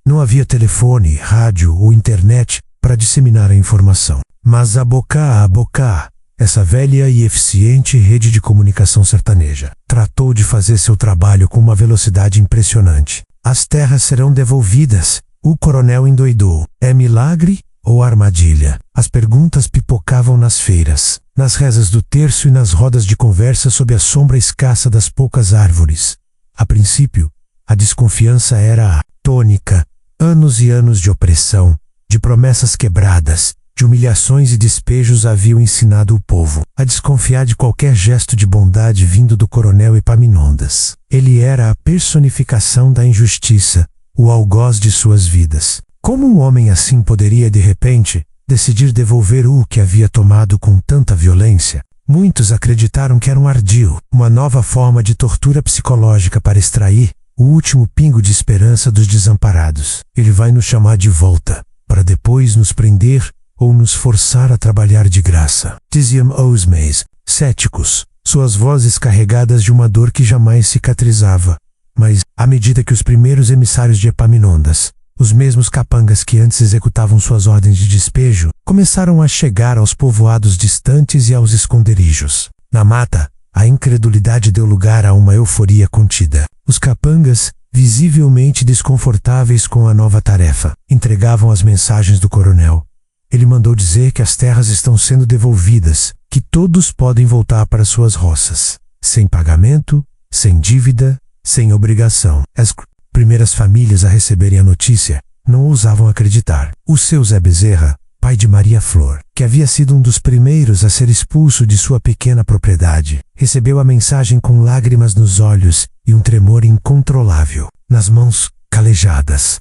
Speaker 1: Não havia telefone, rádio ou internet para disseminar a informação. Mas a boca, essa velha e eficiente rede de comunicação sertaneja, tratou de fazer seu trabalho com uma velocidade impressionante. As terras serão devolvidas. O coronel endoidou. É milagre ou armadilha? As perguntas pipocavam nas feiras, nas rezas do terço e nas rodas de conversa sob a sombra escassa das poucas árvores. A princípio, a desconfiança era a tônica. Anos e anos de opressão, de promessas quebradas, de humilhações e despejos haviam ensinado o povo a desconfiar de qualquer gesto de bondade vindo do coronel Epaminondas. Ele era a personificação da injustiça, o algoz de suas vidas. Como um homem assim poderia, de repente, decidir devolver o que havia tomado com tanta violência? Muitos acreditaram que era um ardil, uma nova forma de tortura psicológica para extrair o último pingo de esperança dos desamparados. Ele vai nos chamar de volta, para depois nos prender ou nos forçar a trabalhar de graça, diziam os meis, céticos, suas vozes carregadas de uma dor que jamais cicatrizava. Mas, à medida que os primeiros emissários de Epaminondas, os mesmos capangas que antes executavam suas ordens de despejo, começaram a chegar aos povoados distantes e aos esconderijos. Na mata, a incredulidade deu lugar a uma euforia contida. Os capangas, visivelmente desconfortáveis com a nova tarefa, entregavam as mensagens do coronel. Ele mandou dizer que as terras estão sendo devolvidas, que todos podem voltar para suas roças, sem pagamento, sem dívida, sem obrigação. As primeiras famílias a receberem a notícia não ousavam acreditar. O seu Zé Bezerra, pai de Maria Flor, que havia sido um dos primeiros a ser expulso de sua pequena propriedade, recebeu a mensagem com lágrimas nos olhos e um tremor incontrolável nas mãos calejadas.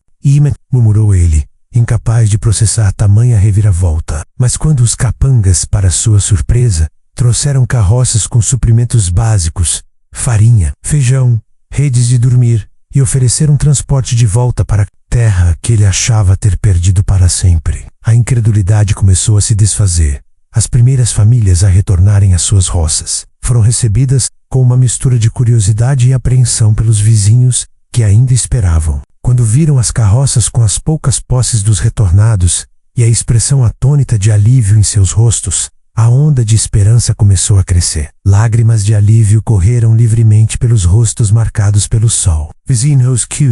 Speaker 1: Murmurou ele, incapaz de processar tamanha reviravolta. Mas quando os capangas, para sua surpresa, trouxeram carroças com suprimentos básicos, farinha, feijão, redes de dormir, e ofereceram transporte de volta para a terra que ele achava ter perdido para sempre, a incredulidade começou a se desfazer. As primeiras famílias a retornarem às suas roças foram recebidas com uma mistura de curiosidade e apreensão pelos vizinhos que ainda esperavam. Quando viram as carroças com as poucas posses dos retornados e a expressão atônita de alívio em seus rostos, a onda de esperança começou a crescer. Lágrimas de alívio correram livremente pelos rostos marcados pelo sol. Vizinhos que,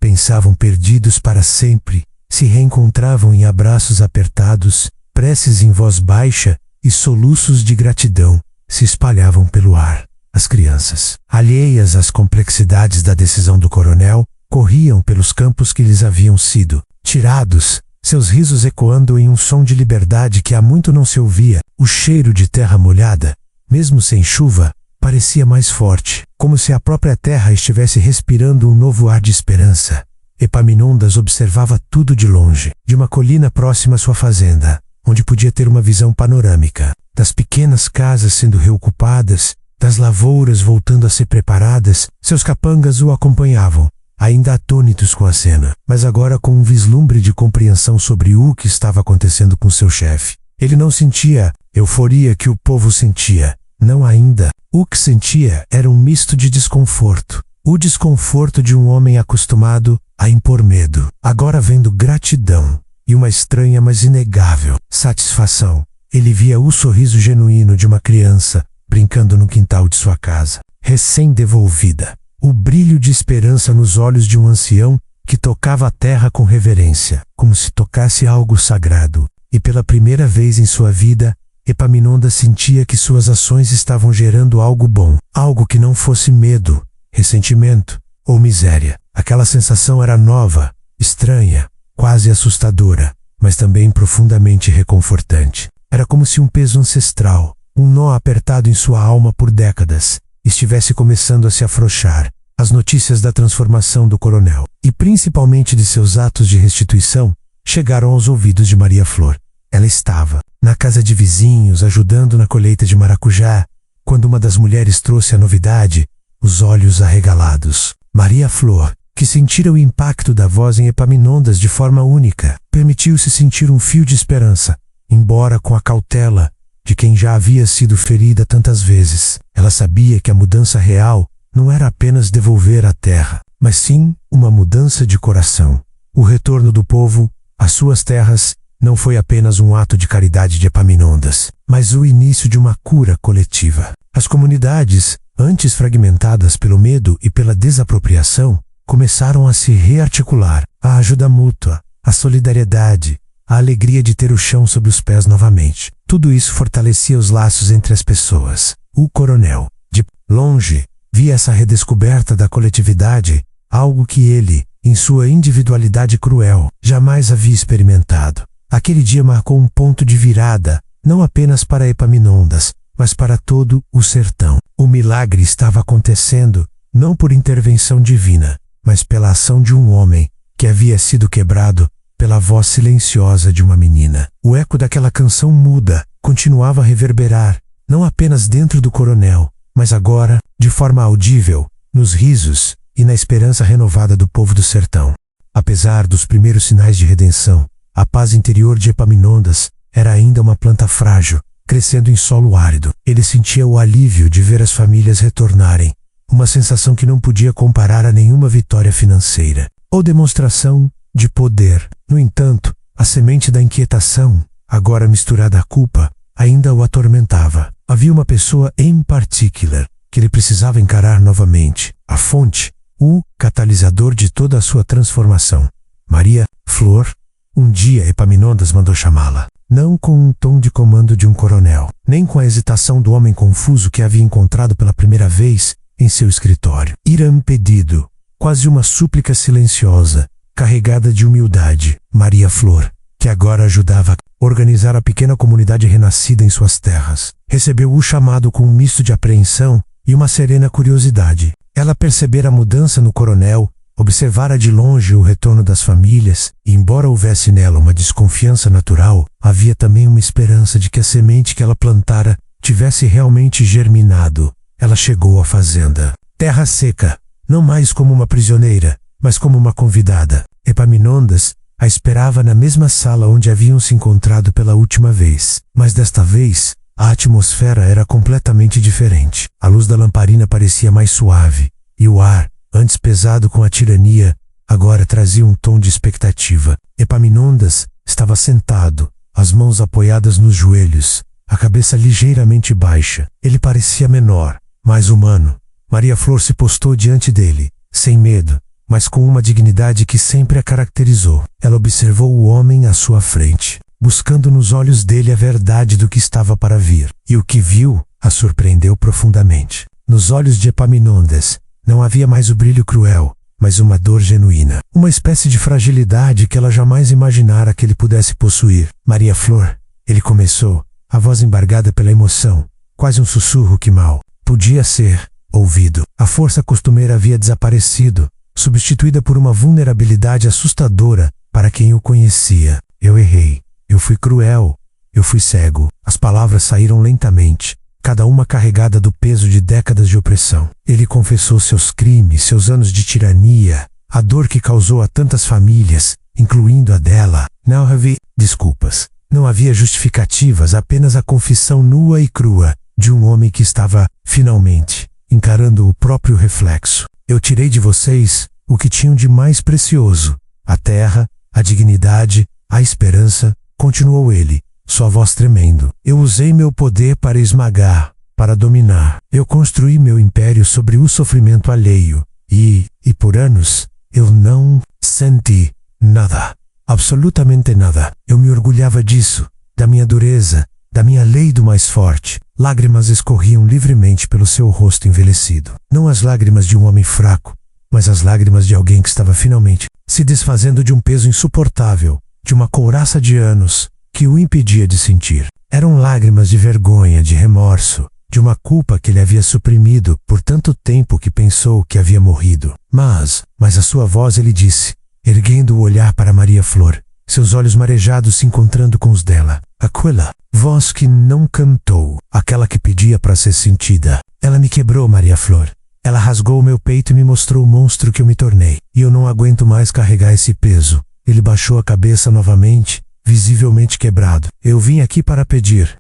Speaker 1: pensavam perdidos para sempre, se reencontravam em abraços apertados, preces em voz baixa e soluços de gratidão se espalhavam pelo ar. As crianças, alheias às complexidades da decisão do coronel, corriam pelos campos que lhes haviam sido tirados, seus risos ecoando em um som de liberdade que há muito não se ouvia. O cheiro de terra molhada, mesmo sem chuva, parecia mais forte, como se a própria terra estivesse respirando um novo ar de esperança. Epaminondas observava tudo de longe, de uma colina próxima à sua fazenda, onde podia ter uma visão panorâmica, das pequenas casas sendo reocupadas, das lavouras voltando a ser preparadas. Seus capangas o acompanhavam, ainda atônitos com a cena, mas agora com um vislumbre de compreensão sobre o que estava acontecendo com seu chefe. Ele não sentia a euforia que o povo sentia, não ainda. O que sentia era um misto de desconforto, o desconforto de um homem acostumado a impor medo, agora vendo gratidão e uma estranha, mas inegável, satisfação. Ele via o sorriso genuíno de uma criança brincando no quintal de sua casa, recém-devolvida. O brilho de esperança nos olhos de um ancião que tocava a terra com reverência, como se tocasse algo sagrado. E pela primeira vez em sua vida, Epaminondas sentia que suas ações estavam gerando algo bom, algo que não fosse medo, ressentimento ou miséria. Aquela sensação era nova, estranha, quase assustadora, mas também profundamente reconfortante. Era como se um peso ancestral, um nó apertado em sua alma por décadas, estivesse começando a se afrouxar. As notícias da transformação do coronel, e principalmente de seus atos de restituição, chegaram aos ouvidos de Maria Flor. Ela estava na casa de vizinhos, ajudando na colheita de maracujá, quando uma das mulheres trouxe a novidade, os olhos arregalados. Maria Flor, que sentira o impacto da voz em Epaminondas de forma única, permitiu-se sentir um fio de esperança, embora com a cautela de quem já havia sido ferida tantas vezes. Ela sabia que a mudança real não era apenas devolver a terra, mas sim uma mudança de coração. O retorno do povo às suas terras não foi apenas um ato de caridade de Epaminondas, mas o início de uma cura coletiva. As comunidades, antes fragmentadas pelo medo e pela desapropriação, começaram a se rearticular. A ajuda mútua, a solidariedade, a alegria de ter o chão sob os pés novamente. Tudo isso fortalecia os laços entre as pessoas. O coronel, de longe, via essa redescoberta da coletividade, algo que ele, em sua individualidade cruel, jamais havia experimentado. Aquele dia marcou um ponto de virada, não apenas para Epaminondas, mas para todo o sertão. O milagre estava acontecendo, não por intervenção divina, mas pela ação de um homem que havia sido quebrado pela voz silenciosa de uma menina. O eco daquela canção muda continuava a reverberar, não apenas dentro do coronel, mas agora, de forma audível, nos risos e na esperança renovada do povo do sertão. Apesar dos primeiros sinais de redenção, a paz interior de Epaminondas era ainda uma planta frágil, crescendo em solo árido. Ele sentia o alívio de ver as famílias retornarem, uma sensação que não podia comparar a nenhuma vitória financeira ou demonstração de poder. No entanto, a semente da inquietação, agora misturada à culpa, ainda o atormentava. Havia uma pessoa em particular que ele precisava encarar novamente, a fonte, o catalisador de toda a sua transformação. Maria Flor. Um dia Epaminondas mandou chamá-la, não com um tom de comando de um coronel, nem com a hesitação do homem confuso que havia encontrado pela primeira vez em seu escritório. Era um pedido, quase uma súplica silenciosa, carregada de humildade. Maria Flor, que agora ajudava a organizar a pequena comunidade renascida em suas terras, recebeu o chamado com um misto de apreensão e uma serena curiosidade. Ela percebera a mudança no coronel, observara de longe o retorno das famílias, e embora houvesse nela uma desconfiança natural, havia também uma esperança de que a semente que ela plantara tivesse realmente germinado. Ela chegou à fazenda, terra seca, não mais como uma prisioneira, mas como uma convidada. Epaminondas a esperava na mesma sala onde haviam se encontrado pela última vez, mas desta vez a atmosfera era completamente diferente. A luz da lamparina parecia mais suave, e o ar, antes pesado com a tirania, agora trazia um tom de expectativa. Epaminondas estava sentado, as mãos apoiadas nos joelhos, a cabeça ligeiramente baixa. Ele parecia menor, mais humano. Maria Flor se postou diante dele, sem medo, mas com uma dignidade que sempre a caracterizou. Ela observou o homem à sua frente, buscando nos olhos dele a verdade do que estava para vir. E o que viu a surpreendeu profundamente. Nos olhos de Epaminondas não havia mais o brilho cruel, mas uma dor genuína. Uma espécie de fragilidade que ela jamais imaginara que ele pudesse possuir. Maria Flor, ele começou, a voz embargada pela emoção, quase um sussurro que mal podia ser ouvido. A força costumeira havia desaparecido, substituída por uma vulnerabilidade assustadora para quem o conhecia. Eu errei, eu fui cruel, eu fui cego. As palavras saíram lentamente, cada uma carregada do peso de décadas de opressão. Ele confessou seus crimes, seus anos de tirania, a dor que causou a tantas famílias, incluindo a dela. Não havia desculpas, não havia justificativas, apenas a confissão nua e crua de um homem que estava, finalmente, encarando o próprio reflexo. Eu tirei de vocês o que tinham de mais precioso, a terra, a dignidade, A esperança, continuou ele, sua voz tremendo. Eu usei meu poder para esmagar, para dominar. Eu construí meu império sobre o sofrimento alheio. E por anos, eu não senti nada. Absolutamente nada. Eu me orgulhava disso, da minha dureza, da minha lei do mais forte. Lágrimas escorriam livremente pelo seu rosto envelhecido. Não as lágrimas de um homem fraco, mas as lágrimas de alguém que estava finalmente se desfazendo de um peso insuportável, de uma couraça de anos que o impedia de sentir. Eram lágrimas de vergonha, de remorso, de uma culpa que ele havia suprimido por tanto tempo que pensou que havia morrido. Mas a sua voz ele disse, erguendo o olhar para Maria Flor, seus olhos marejados se encontrando com os dela. Aquela voz que não cantou, aquela que pedia para ser sentida. Ela me quebrou, Maria Flor. Ela rasgou meu peito e me mostrou o monstro que eu me tornei. E eu não aguento mais carregar esse peso. Ele baixou a cabeça novamente, visivelmente quebrado. Eu vim aqui para pedir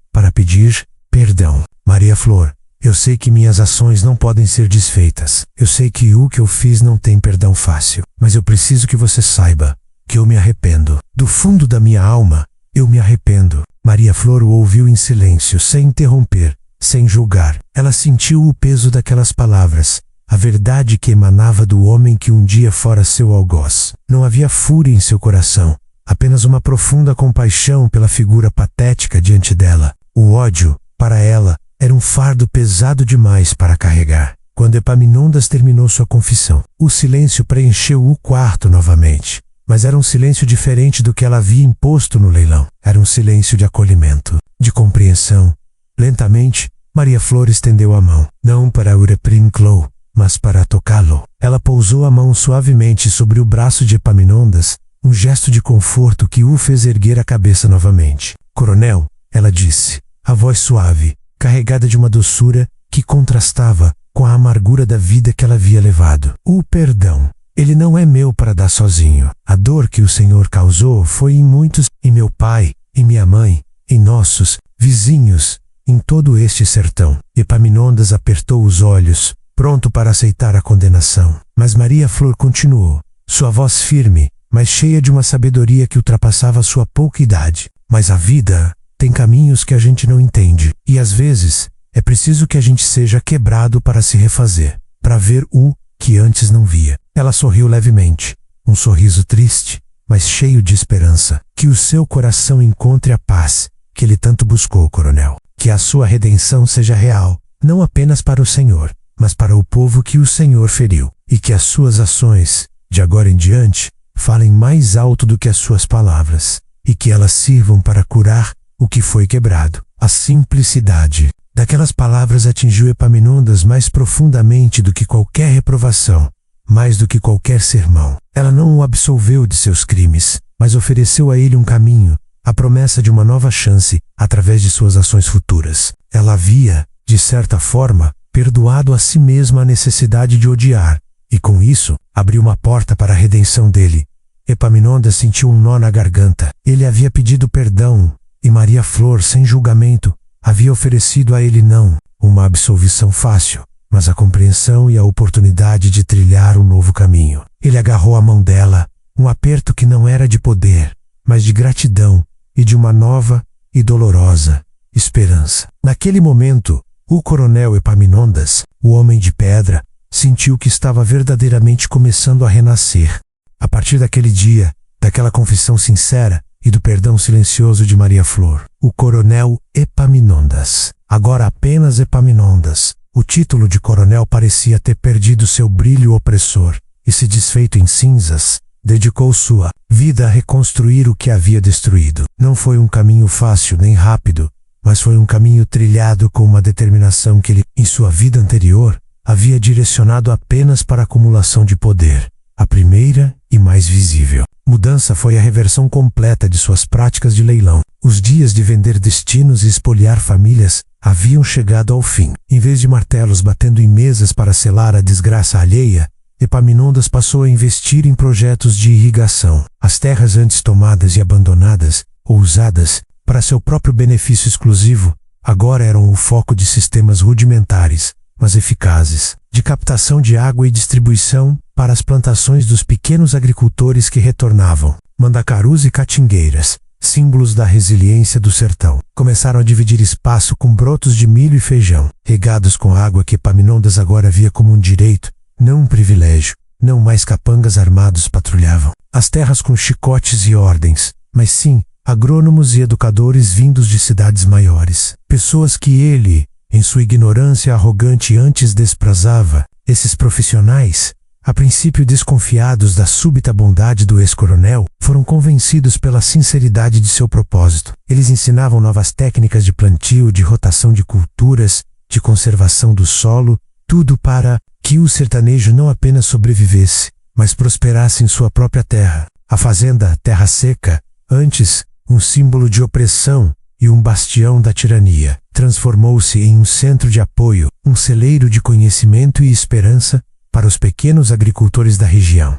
Speaker 1: perdão. Maria Flor, eu sei que minhas ações não podem ser desfeitas. Eu sei que o que eu fiz não tem perdão fácil. Mas eu preciso que você saiba que eu me arrependo. Do fundo da minha alma, eu me arrependo. Maria Flor o ouviu em silêncio, sem interromper, sem julgar. Ela sentiu o peso daquelas palavras, a verdade que emanava do homem que um dia fora seu algoz. Não havia fúria em seu coração, apenas uma profunda compaixão pela figura patética diante dela. O ódio, para ela, era um fardo pesado demais para carregar. Quando Epaminondas terminou sua confissão, o silêncio preencheu o quarto novamente. Mas era um silêncio diferente do que ela havia imposto no leilão. Era um silêncio de acolhimento, de compreensão. Lentamente, Maria Flor estendeu a mão, não para Ureprinclo, mas para tocá-lo. Ela pousou a mão suavemente sobre o braço de Epaminondas, um gesto de conforto que o fez erguer a cabeça novamente. Coronel, ela disse, a voz suave, carregada de uma doçura que contrastava com a amargura da vida que ela havia levado. O perdão. Ele não é meu para dar sozinho. A dor que o Senhor causou foi em muitos, em meu pai, em minha mãe, em nossos vizinhos, em todo este sertão. Epaminondas apertou os olhos, pronto para aceitar a condenação. Mas Maria Flor continuou, sua voz firme, mas cheia de uma sabedoria que ultrapassava sua pouca idade. Mas a vida tem caminhos que a gente não entende, e às vezes é preciso que a gente seja quebrado para se refazer, para ver o que antes não via. Ela sorriu levemente, um sorriso triste, mas cheio de esperança. Que o seu coração encontre a paz que ele tanto buscou, coronel. Que a sua redenção seja real, não apenas para o Senhor, mas para o povo que o Senhor feriu. E que as suas ações, de agora em diante, falem mais alto do que as suas palavras. E que elas sirvam para curar o que foi quebrado. A simplicidade daquelas palavras atingiu Epaminondas mais profundamente do que qualquer reprovação, mais do que qualquer sermão. Ela não o absolveu de seus crimes, mas ofereceu a ele um caminho, a promessa de uma nova chance através de suas ações futuras. Ela havia, de certa forma, perdoado a si mesma a necessidade de odiar, e com isso, abriu uma porta para a redenção dele. Epaminondas sentiu um nó na garganta. Ele havia pedido perdão, e Maria Flor, sem julgamento, havia oferecido a ele não uma absolvição fácil, mas a compreensão e a oportunidade de trilhar um novo caminho. Ele agarrou a mão dela, um aperto que não era de poder, mas de gratidão e de uma nova e dolorosa esperança. Naquele momento, o coronel Epaminondas, o homem de pedra, sentiu que estava verdadeiramente começando a renascer. A partir daquele dia, daquela confissão sincera e do perdão silencioso de Maria Flor, o coronel Epaminondas, agora apenas Epaminondas, o título de coronel parecia ter perdido seu brilho opressor e se desfeito em cinzas, dedicou sua vida a reconstruir o que havia destruído. Não foi um caminho fácil nem rápido, mas foi um caminho trilhado com uma determinação que ele, em sua vida anterior, havia direcionado apenas para a acumulação de poder, a primeira e mais visível. Mudança foi a reversão completa de suas práticas de leilão. Os dias de vender destinos e espoliar famílias haviam chegado ao fim. Em vez de martelos batendo em mesas para selar a desgraça alheia, Epaminondas passou a investir em projetos de irrigação. As terras antes tomadas e abandonadas, ou usadas para seu próprio benefício exclusivo, agora eram o foco de sistemas rudimentares, mas eficazes, de captação de água e distribuição para as plantações dos pequenos agricultores que retornavam. Mandacarus e catingueiras, símbolos da resiliência do sertão, começaram a dividir espaço com brotos de milho e feijão, regados com água que Epaminondas agora via como um direito, não um privilégio. Não mais capangas armados patrulhavam as terras com chicotes e ordens, mas sim agrônomos e educadores vindos de cidades maiores. Pessoas que ele, em sua ignorância arrogante, antes desprezava. Esses profissionais, a princípio desconfiados da súbita bondade do ex-coronel, foram convencidos pela sinceridade de seu propósito. Eles ensinavam novas técnicas de plantio, de rotação de culturas, de conservação do solo, tudo para que o sertanejo não apenas sobrevivesse, mas prosperasse em sua própria terra. A fazenda Terra Seca, antes um símbolo de opressão e um bastião da tirania, transformou-se em um centro de apoio, um celeiro de conhecimento e esperança para os pequenos agricultores da região.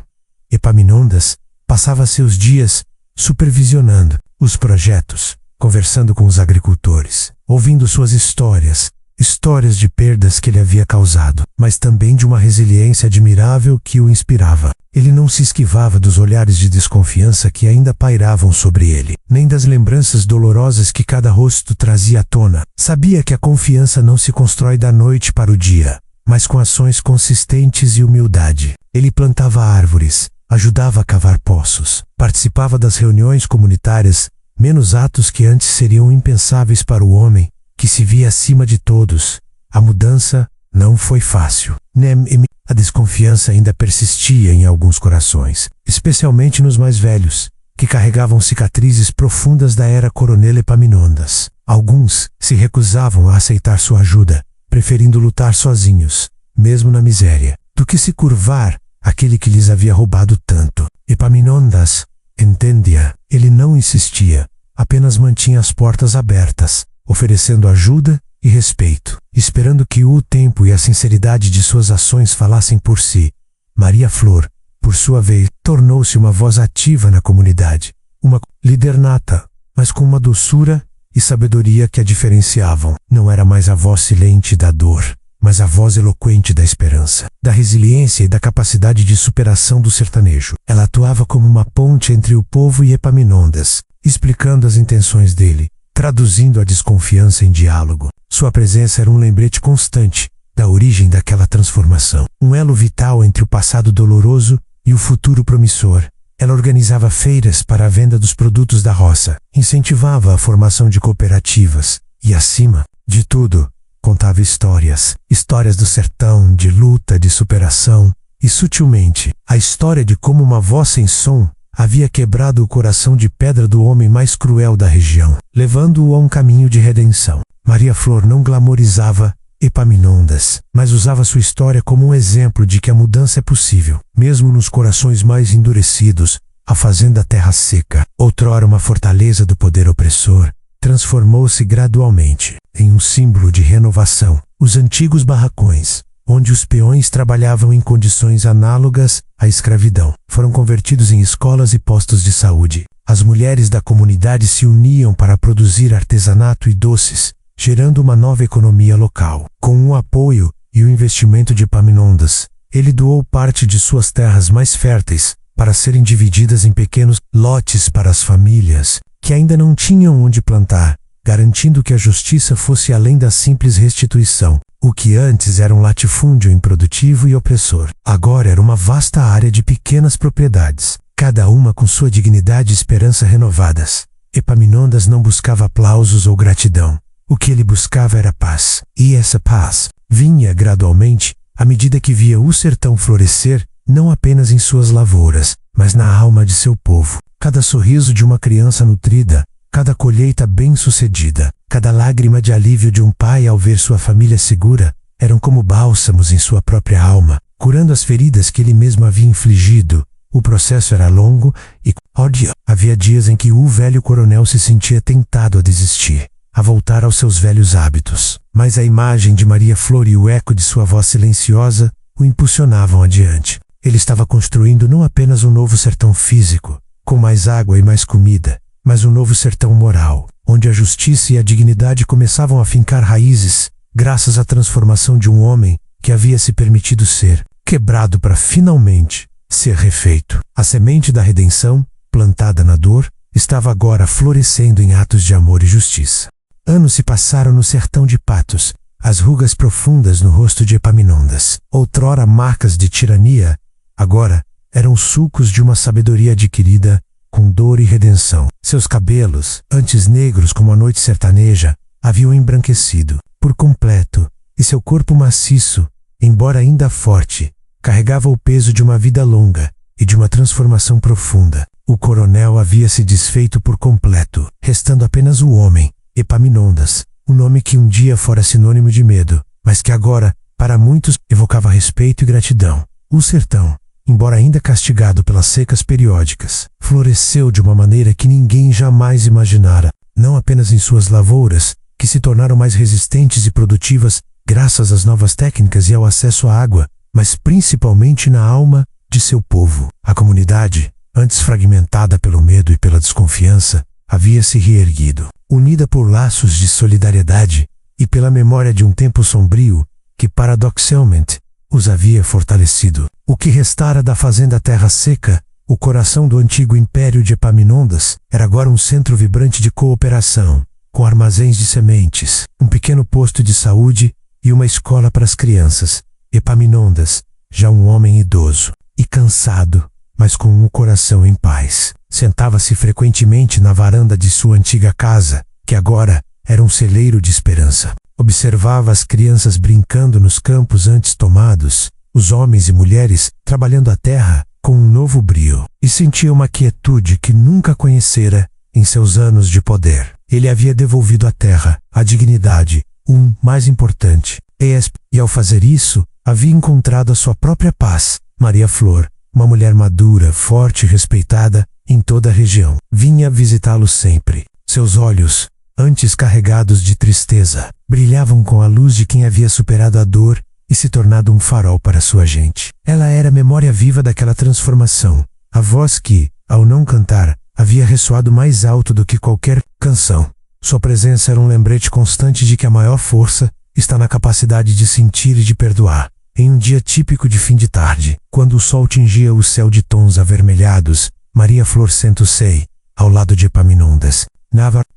Speaker 1: Epaminondas passava seus dias supervisionando os projetos, conversando com os agricultores, ouvindo suas histórias de perdas que ele havia causado, mas também de uma resiliência admirável que o inspirava. Ele não se esquivava dos olhares de desconfiança que ainda pairavam sobre ele, nem das lembranças dolorosas que cada rosto trazia à tona. Sabia que a confiança não se constrói da noite para o dia, mas com ações consistentes e humildade. Ele plantava árvores, ajudava a cavar poços, participava das reuniões comunitárias, menos atos que antes seriam impensáveis para o homem, que se via acima de todos. A mudança não foi fácil. A desconfiança ainda persistia em alguns corações, especialmente nos mais velhos, que carregavam cicatrizes profundas da era Coronel Epaminondas. Alguns se recusavam a aceitar sua ajuda, preferindo lutar sozinhos, mesmo na miséria, do que se curvar àquele que lhes havia roubado tanto. Epaminondas entendia. Ele não insistia, apenas mantinha as portas abertas, oferecendo ajuda e respeito, esperando que o tempo e a sinceridade de suas ações falassem por si. Maria Flor, por sua vez, tornou-se uma voz ativa na comunidade, uma líder nata, mas com uma doçura e sabedoria que a diferenciavam. Não era mais a voz silente da dor, mas a voz eloquente da esperança, da resiliência e da capacidade de superação do sertanejo. Ela atuava como uma ponte entre o povo e Epaminondas, explicando as intenções dele, traduzindo a desconfiança em diálogo. Sua presença era um lembrete constante da origem daquela transformação, um elo vital entre o passado doloroso e o futuro promissor. Ela organizava feiras para a venda dos produtos da roça, incentivava a formação de cooperativas e, acima de tudo, contava histórias do sertão, de luta, de superação, e sutilmente, a história de como uma voz sem som havia quebrado o coração de pedra do homem mais cruel da região, levando-o a um caminho de redenção. Maria Flor não glamorizava Epaminondas, mas usava sua história como um exemplo de que a mudança é possível, mesmo nos corações mais endurecidos. A fazenda Terra Seca, outrora uma fortaleza do poder opressor, transformou-se gradualmente em um símbolo de renovação. Os antigos barracões, onde os peões trabalhavam em condições análogas à escravidão, foram convertidos em escolas e postos de saúde. As mulheres da comunidade se uniam para produzir artesanato e doces, gerando uma nova economia local. Com o apoio e o investimento de Epaminondas, ele doou parte de suas terras mais férteis para serem divididas em pequenos lotes para as famílias que ainda não tinham onde plantar, garantindo que a justiça fosse além da simples restituição. O que antes era um latifúndio improdutivo e opressor, agora era uma vasta área de pequenas propriedades, cada uma com sua dignidade e esperança renovadas. Epaminondas não buscava aplausos ou gratidão. O que ele buscava era paz. E essa paz vinha gradualmente à medida que via o sertão florescer, não apenas em suas lavouras, mas na alma de seu povo. Cada sorriso de uma criança nutrida, cada colheita bem-sucedida, cada lágrima de alívio de um pai ao ver sua família segura, eram como bálsamos em sua própria alma, curando as feridas que ele mesmo havia infligido. O processo era longo e, havia dias em que o velho coronel se sentia tentado a desistir, a voltar aos seus velhos hábitos. Mas a imagem de Maria Flor e o eco de sua voz silenciosa o impulsionavam adiante. Ele estava construindo não apenas um novo sertão físico, com mais água e mais comida, mas um novo sertão moral, onde a justiça e a dignidade começavam a fincar raízes graças à transformação de um homem que havia se permitido ser quebrado para finalmente ser refeito. A semente da redenção, plantada na dor, estava agora florescendo em atos de amor e justiça. Anos se passaram no sertão de Patos, as rugas profundas no rosto de Epaminondas, outrora marcas de tirania, agora eram sulcos de uma sabedoria adquirida com dor e redenção. Seus cabelos, antes negros como a noite sertaneja, haviam embranquecido por completo, e seu corpo maciço, embora ainda forte, carregava o peso de uma vida longa e de uma transformação profunda. O coronel havia se desfeito por completo, restando apenas o homem, Epaminondas, um nome que um dia fora sinônimo de medo, mas que agora, para muitos, evocava respeito e gratidão. O sertão, embora ainda castigado pelas secas periódicas, floresceu de uma maneira que ninguém jamais imaginara, não apenas em suas lavouras, que se tornaram mais resistentes e produtivas graças às novas técnicas e ao acesso à água, mas principalmente na alma de seu povo. A comunidade, antes fragmentada pelo medo e pela desconfiança, havia se reerguido, unida por laços de solidariedade e pela memória de um tempo sombrio que, paradoxalmente, os havia fortalecido. O que restara da fazenda Terra Seca, o coração do antigo império de Epaminondas, era agora um centro vibrante de cooperação, com armazéns de sementes, um pequeno posto de saúde e uma escola para as crianças. Epaminondas, já um homem idoso e cansado, mas com um coração em paz, sentava-se frequentemente na varanda de sua antiga casa, que agora era um celeiro de esperança. Observava as crianças brincando nos campos antes tomados, os homens e mulheres trabalhando a terra com um novo brio, e sentia uma quietude que nunca conhecera em seus anos de poder. Ele havia devolvido à terra a dignidade, mais importante, e ao fazer isso, havia encontrado a sua própria paz. Maria Flor, uma mulher madura, forte e respeitada em toda a região, vinha visitá-lo sempre. Seus olhos, antes carregados de tristeza, brilhavam com a luz de quem havia superado a dor e se tornado um farol para sua gente. Ela era a memória viva daquela transformação, a voz que, ao não cantar, havia ressoado mais alto do que qualquer canção. Sua presença era um lembrete constante de que a maior força está na capacidade de sentir e de perdoar. Em um dia típico de fim de tarde, quando o sol tingia o céu de tons avermelhados, Maria Flor sentou-se ao lado de Epaminondas.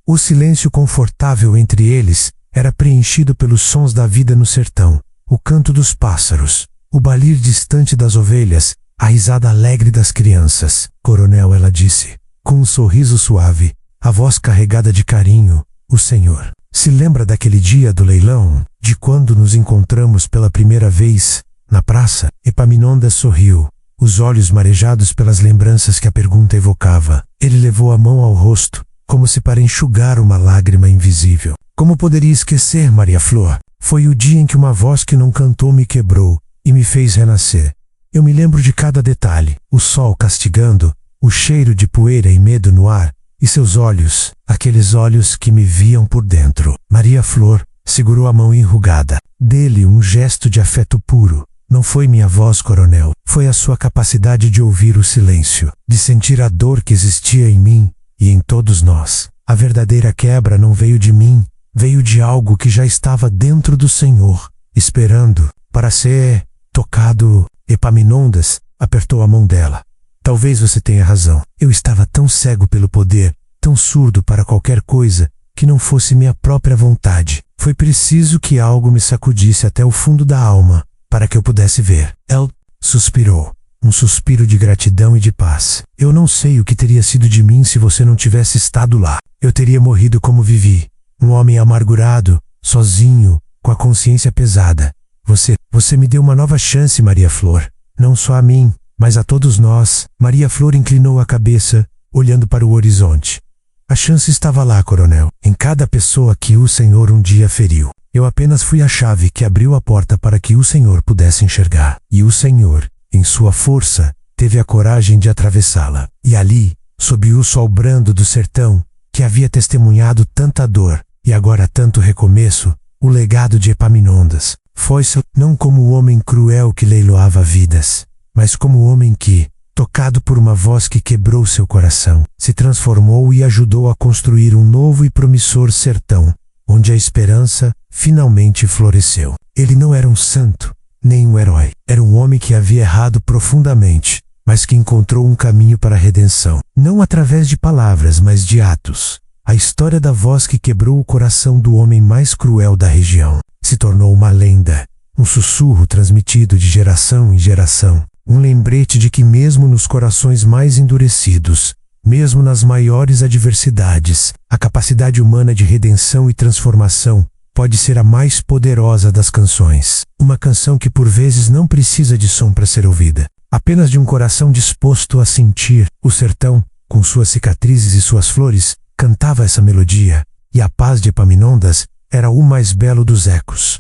Speaker 1: O silêncio confortável entre eles era preenchido pelos sons da vida no sertão, o canto dos pássaros, o balir distante das ovelhas, a risada alegre das crianças. Coronel, ela disse, com um sorriso suave, a voz carregada de carinho, o senhor se lembra daquele dia do leilão, de quando nos encontramos pela primeira vez, na praça? Epaminondas sorriu, os olhos marejados pelas lembranças que a pergunta evocava. Ele levou a mão ao rosto, como se para enxugar uma lágrima invisível. Como poderia esquecer, Maria Flor? Foi o dia em que uma voz que não cantou me quebrou e me fez renascer. Eu me lembro de cada detalhe, o sol castigando, o cheiro de poeira e medo no ar, e seus olhos, aqueles olhos que me viam por dentro. Maria Flor segurou a mão enrugada dele, um gesto de afeto puro. Não foi minha voz, coronel, foi a sua capacidade de ouvir o silêncio, de sentir a dor que existia em mim e em todos nós. A verdadeira quebra não veio de mim, veio de algo que já estava dentro do Senhor, esperando para ser tocado. Epaminondas apertou a mão dela. Talvez você tenha razão. Eu estava tão cego pelo poder, tão surdo para qualquer coisa, que não fosse minha própria vontade. Foi preciso que algo me sacudisse até o fundo da alma, para que eu pudesse ver. Ela suspirou, um suspiro de gratidão e de paz. Eu não sei o que teria sido de mim se você não tivesse estado lá. Eu teria morrido como vivi, um homem amargurado, sozinho, com a consciência pesada. Você me deu uma nova chance, Maria Flor. Não só a mim, mas a todos nós. Maria Flor inclinou a cabeça, olhando para o horizonte. A chance estava lá, coronel, em cada pessoa que o Senhor um dia feriu. Eu apenas fui a chave que abriu a porta para que o Senhor pudesse enxergar. E o Senhor, em sua força, teve a coragem de atravessá-la. E ali, sob o sol brando do sertão, que havia testemunhado tanta dor, e agora tanto recomeço, o legado de Epaminondas foi-se não como o homem cruel que leiloava vidas, mas como o homem que, tocado por uma voz que quebrou seu coração, se transformou e ajudou a construir um novo e promissor sertão, onde a esperança finalmente floresceu. Ele não era um santo, nem um herói. Era um homem que havia errado profundamente, mas que encontrou um caminho para a redenção. Não através de palavras, mas de atos. A história da voz que quebrou o coração do homem mais cruel da região se tornou uma lenda, um sussurro transmitido de geração em geração, um lembrete de que mesmo nos corações mais endurecidos, mesmo nas maiores adversidades, a capacidade humana de redenção e transformação pode ser a mais poderosa das canções. Uma canção que por vezes não precisa de som para ser ouvida, apenas de um coração disposto a sentir. O sertão, com suas cicatrizes e suas flores, cantava essa melodia, e a paz de Epaminondas era o mais belo dos ecos.